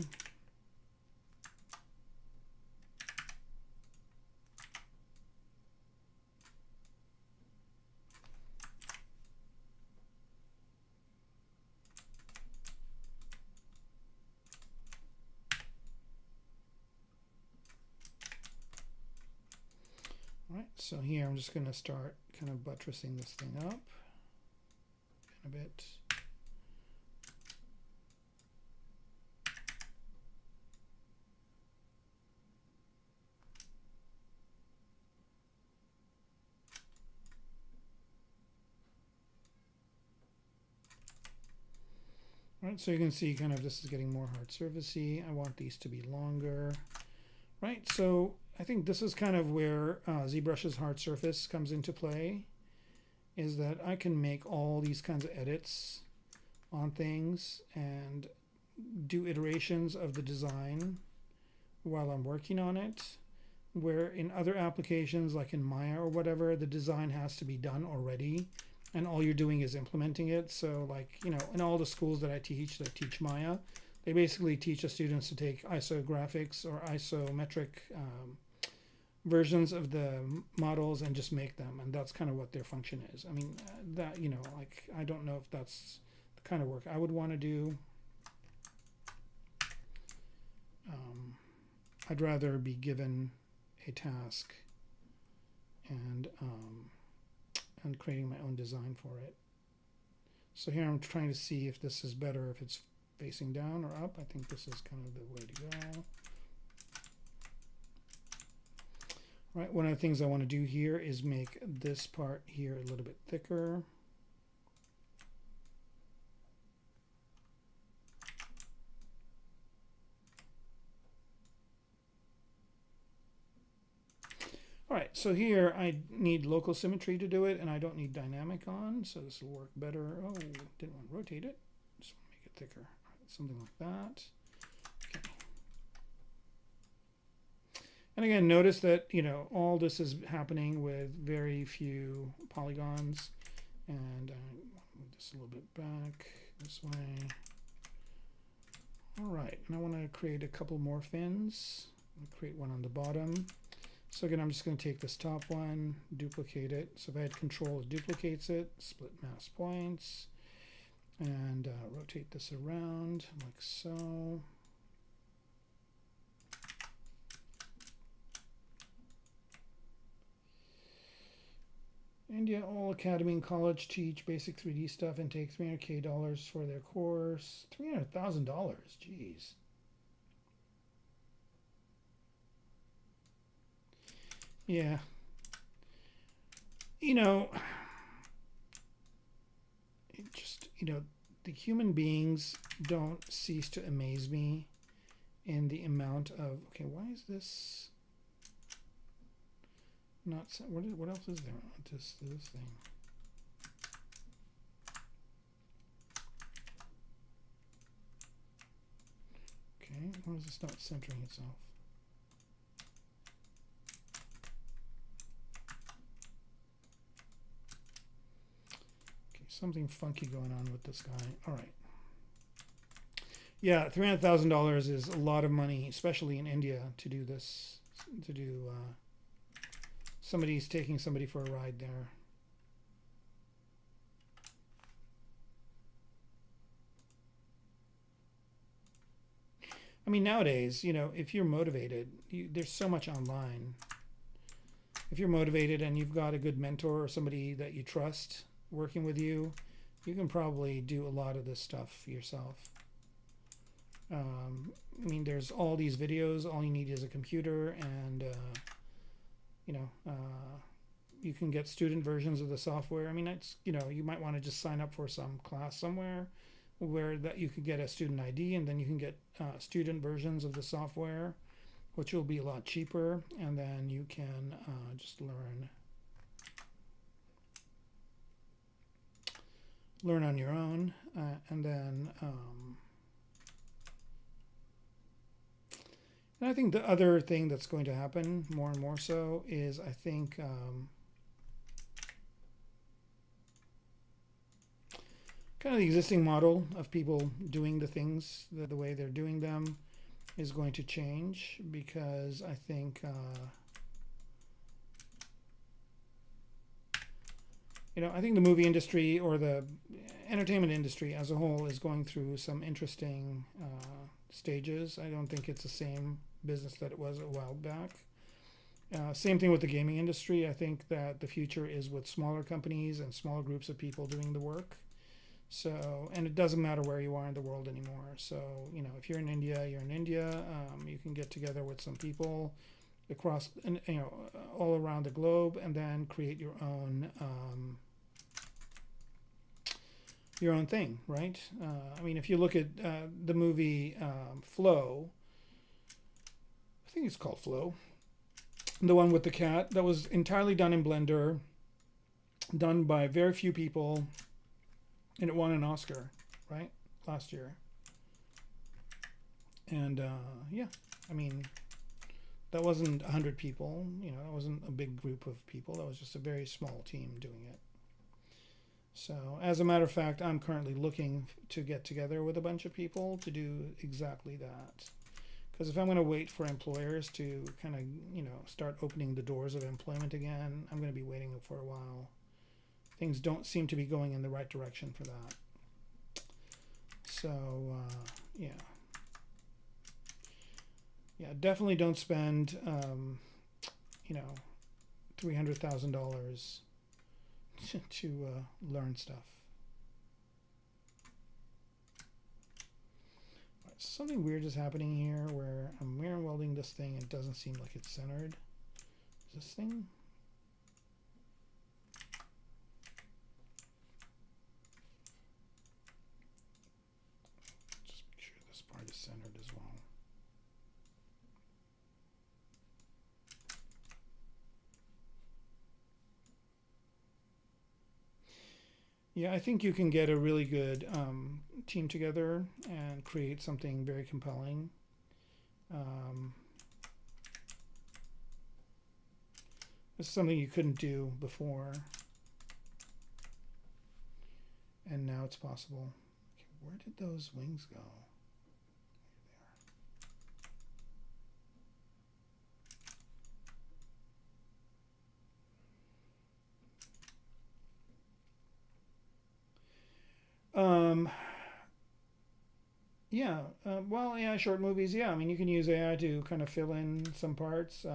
All right, so here I'm just going to start kind of buttressing this thing up a bit. Right, so you can see kind of this is getting more hard surfacey. I want these to be longer. Right, so I think this is kind of where ZBrush's hard surface comes into play, is that I can make all these kinds of edits on things and do iterations of the design while I'm working on it, where in other applications like in Maya or whatever, the design has to be done already and all you're doing is implementing it. So like, you know, in all the schools that teach Maya, they basically teach the students to take isographics or isometric versions of the models and just make them, and that's kind of what their function is. I mean, that, you know, like, I don't know if that's the kind of work I would want to do. I'd rather be given a task and creating my own design for it. So here I'm trying to see if this is better, if it's facing down or up. I think this is kind of the way to go. All right, one of the things I want to do here is make this part here a little bit thicker. All right, so here I need local symmetry to do it, and I don't need dynamic on, so this will work better. Oh, didn't want to rotate it. Just want to make it thicker. All right, something like that. Okay. And again, notice that, you know, all this is happening with very few polygons. And move this a little bit back this way. All right, and I want to create a couple more fins. I'll create one on the bottom. So again, I'm just going to take this top one, duplicate it. So if I hit Control, it duplicates it, split mask points, and rotate this around like so. India, all academy and college teach basic 3D stuff and take $300K for their course. $300,000, jeez. Yeah. You know, it just, the human beings don't cease to amaze me in the amount of, okay, why is this not, what else is there on this thing? Okay, why is this not centering itself? Something funky going on with this guy. All right. Yeah, $300,000 is a lot of money, especially in India, to do this. Somebody's taking somebody for a ride there. I mean, nowadays, if you're motivated, there's so much online. If you're motivated and you've got a good mentor or somebody that you trust working with you, you can probably do a lot of this stuff yourself. I mean, there's all these videos. All you need is a computer, and you can get student versions of the software. I mean, it's you might want to just sign up for some class somewhere where that you could get a student ID, and then you can get student versions of the software, which will be a lot cheaper, and then you can just learn on your own, and then and I think the other thing that's going to happen more and more so is I think kind of the existing model of people doing the things the way they're doing them is going to change, because I think I think the movie industry or the entertainment industry as a whole is going through some interesting stages. I don't think it's the same business that it was a while back. Same thing with the gaming industry. I think that the future is with smaller companies and smaller groups of people doing the work. So, and it doesn't matter where you are in the world anymore. So, if you're in India, you're in India. You can get together with some people across, all around the globe, and then create your own thing, right? I mean, if you look at the movie Flow, I think it's called Flow, the one with the cat, that was entirely done in Blender, done by very few people, and it won an Oscar, right, last year. And yeah, I mean, that wasn't 100 people, that wasn't a big group of people. That was just a very small team doing it. So, as a matter of fact, I'm currently looking to get together with a bunch of people to do exactly that. Because if I'm going to wait for employers to kind of, start opening the doors of employment again, I'm going to be waiting for a while. Things don't seem to be going in the right direction for that. So, yeah. Yeah, definitely don't spend, $300,000 to learn stuff. Right, something weird is happening here where I'm mirror welding this thing and it doesn't seem like it's centered. Is this thing? Just make sure this part is centered as well. Yeah, I think you can get a really good team together and create something very compelling. This is something you couldn't do before, and now it's possible. Okay, where did those wings go? Yeah, well, yeah, short movies. Yeah, I mean, you can use AI to kind of fill in some parts.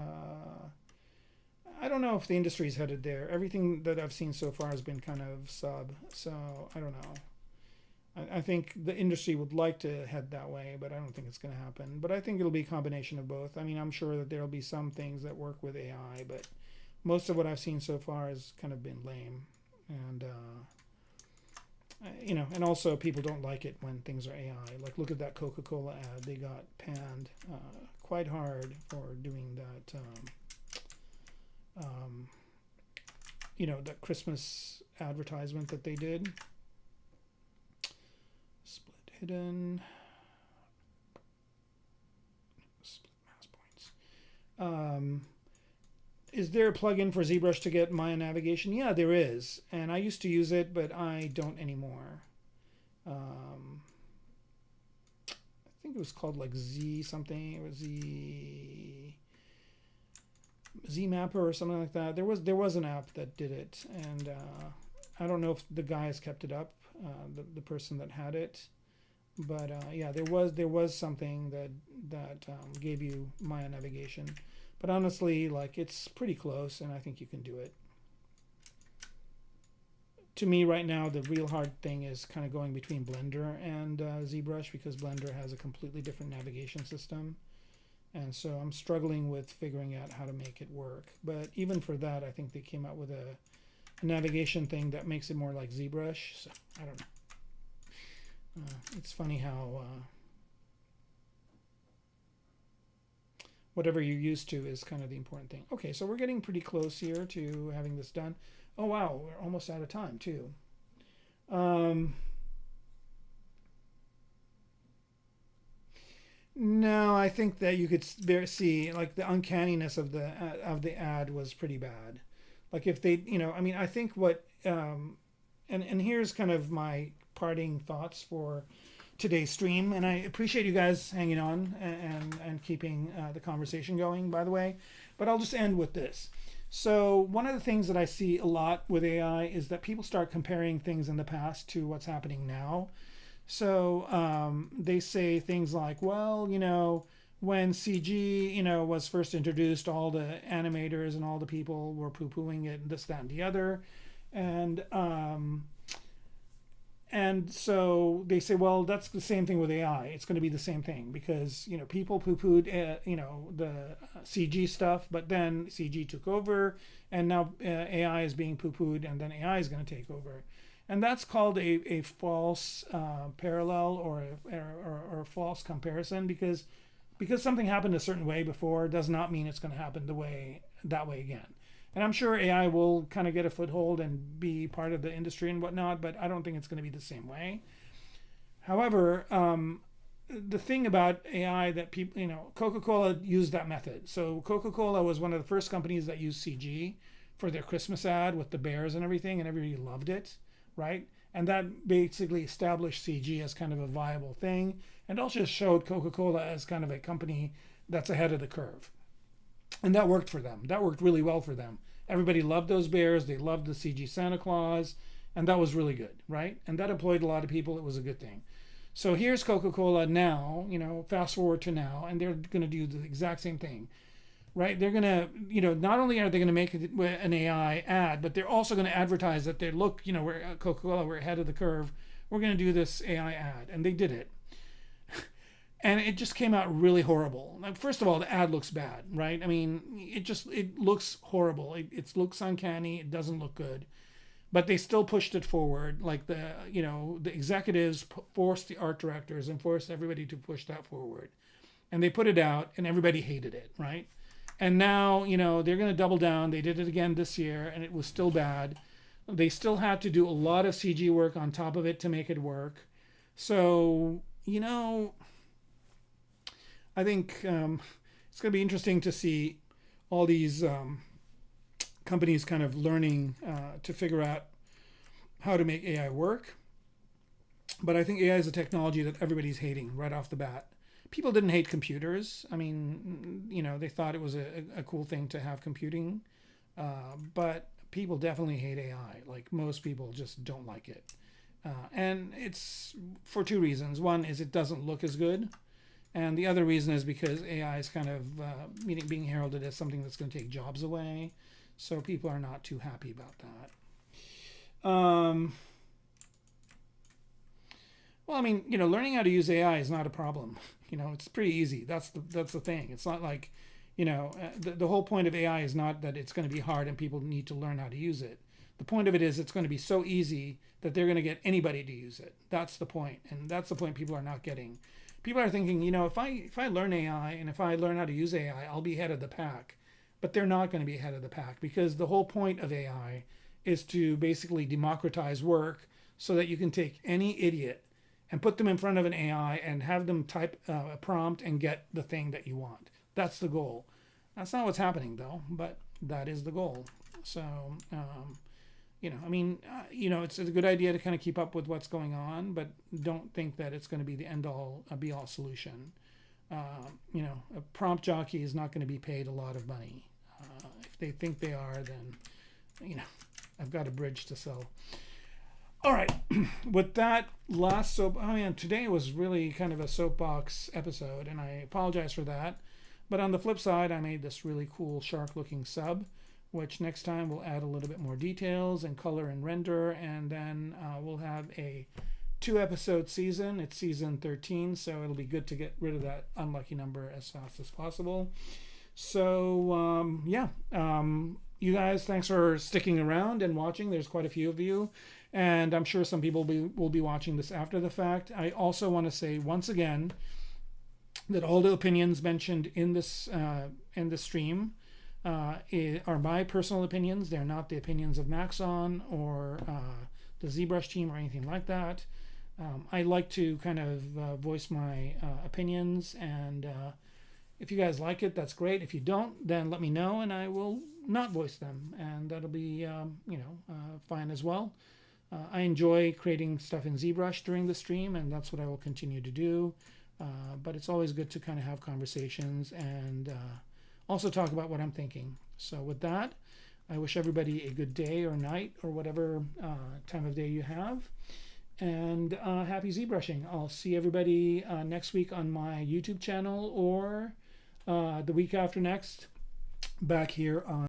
I don't know if the industry's headed there. Everything that I've seen so far has been kind of sub, so I don't know. I think the industry would like to head that way, but I don't think it's going to happen. But I think it'll be a combination of both. I mean, I'm sure that there'll be some things that work with AI, but most of what I've seen so far has kind of been lame. And you know, and also people don't like it when things are AI. Like, look at that Coca-Cola ad; they got panned quite hard for doing that. You know, that Christmas advertisement that they did. Split hidden. Split mask points. Is there a plugin for ZBrush to get Maya navigation? Yeah, there is, and I used to use it, but I don't anymore. I think it was called like Z something. It was Z Mapper or something like that. There was an app that did it, and I don't know if the guy has kept it up, the person that had it, but yeah, there was something that gave you Maya navigation. But honestly, like, it's pretty close, and I think you can do it. To me, right now, the real hard thing is kind of going between Blender and ZBrush, because Blender has a completely different navigation system. And so I'm struggling with figuring out how to make it work. But even for that, I think they came out with a navigation thing that makes it more like ZBrush. So I don't know. It's funny how whatever you're used to is kind of the important thing. Okay, so we're getting pretty close here to having this done. Oh wow, we're almost out of time too. No, I think that you could see, like, the uncanniness of the ad was pretty bad. Like, if they, you know, I mean, I think what and here's kind of my parting thoughts for today's stream, and I appreciate you guys hanging on and keeping the conversation going, by the way. But I'll just end with this. So one of the things that I see a lot with AI is that people start comparing things in the past to what's happening now. So they say things like, well, you know, when CG, you know, was first introduced, all the animators and all the people were poo-pooing it, this, that, and the other. And so they say, well, that's the same thing with AI. It's going to be the same thing because, you know, people poo-pooed, you know, the CG stuff, but then CG took over, and now AI is being poo-pooed, and then AI is going to take over. And that's called a false parallel or a false comparison, because something happened a certain way before does not mean it's going to happen that way again. And I'm sure AI will kind of get a foothold and be part of the industry and whatnot, but I don't think it's going to be the same way. However, the thing about AI that people, you know, Coca-Cola used that method. So Coca-Cola was one of the first companies that used CG for their Christmas ad with the bears and everything, and everybody loved it, right? And that basically established CG as kind of a viable thing, and also showed Coca-Cola as kind of a company that's ahead of the curve. And that worked for them. That worked really well for them. Everybody loved those bears. They loved the CG Santa Claus. And that was really good, right? And that employed a lot of people. It was a good thing. So here's Coca-Cola now, you know, fast forward to now, and they're going to do the exact same thing, right? They're going to, you know, not only are they going to make an AI ad, but they're also going to advertise that they look, you know, we're Coca-Cola, we're ahead of the curve. We're going to do this AI ad. And they did it. And it just came out really horrible. Like, first of all, the ad looks bad, right? I mean, it looks horrible. It looks uncanny. It doesn't look good. But they still pushed it forward. Like, the executives forced the art directors and forced everybody to push that forward. And they put it out, and everybody hated it, right? And now, you know, they're going to double down. They did it again this year, and it was still bad. They still had to do a lot of CG work on top of it to make it work. So, you know, I think it's going to be interesting to see all these companies kind of learning to figure out how to make AI work. But I think AI is a technology that everybody's hating right off the bat. People didn't hate computers. I mean, you know, they thought it was a cool thing to have computing. But people definitely hate AI. Like, most people just don't like it. And it's for two reasons. One is it doesn't look as good. And the other reason is because AI is kind of being heralded as something that's going to take jobs away. So people are not too happy about that. Well, I mean, learning how to use AI is not a problem. It's pretty easy. That's the thing. It's not like, the whole point of AI is not that it's going to be hard and people need to learn how to use it. The point of it is it's going to be so easy that they're going to get anybody to use it. That's the point. And that's the point people are not getting. People are thinking, if I learn AI and if I learn how to use AI, I'll be ahead of the pack. But they're not going to be ahead of the pack, because the whole point of AI is to basically democratize work so that you can take any idiot and put them in front of an AI and have them type a prompt and get the thing that you want. That's the goal. That's not what's happening, though, but that is the goal. So, it's a good idea to kind of keep up with what's going on, but don't think that it's going to be the end-all, be-all solution. A prompt jockey is not going to be paid a lot of money. If they think they are, then, I've got a bridge to sell. All right, with that last today was really kind of a soapbox episode, and I apologize for that. But on the flip side, I made this really cool shark-looking sub, which next time we'll add a little bit more details and color and render, and then we'll have a 2-episode season. It's season 13, so it'll be good to get rid of that unlucky number as fast as possible. So, you guys, thanks for sticking around and watching. There's quite a few of you, and I'm sure some people will be watching this after the fact. I also want to say once again that all the opinions mentioned in this stream are my personal opinions. They're not the opinions of Maxon or the ZBrush team or anything like that. I like to kind of voice my opinions, and if you guys like it, that's great. If you don't, then let me know and I will not voice them, and that'll be fine as well. I enjoy creating stuff in ZBrush during the stream, and that's what I will continue to do. But it's always good to kind of have conversations and also talk about what I'm thinking. So with that, I wish everybody a good day or night or whatever time of day you have. And happy ZBrushing. I'll see everybody next week on my YouTube channel, or the week after next back here on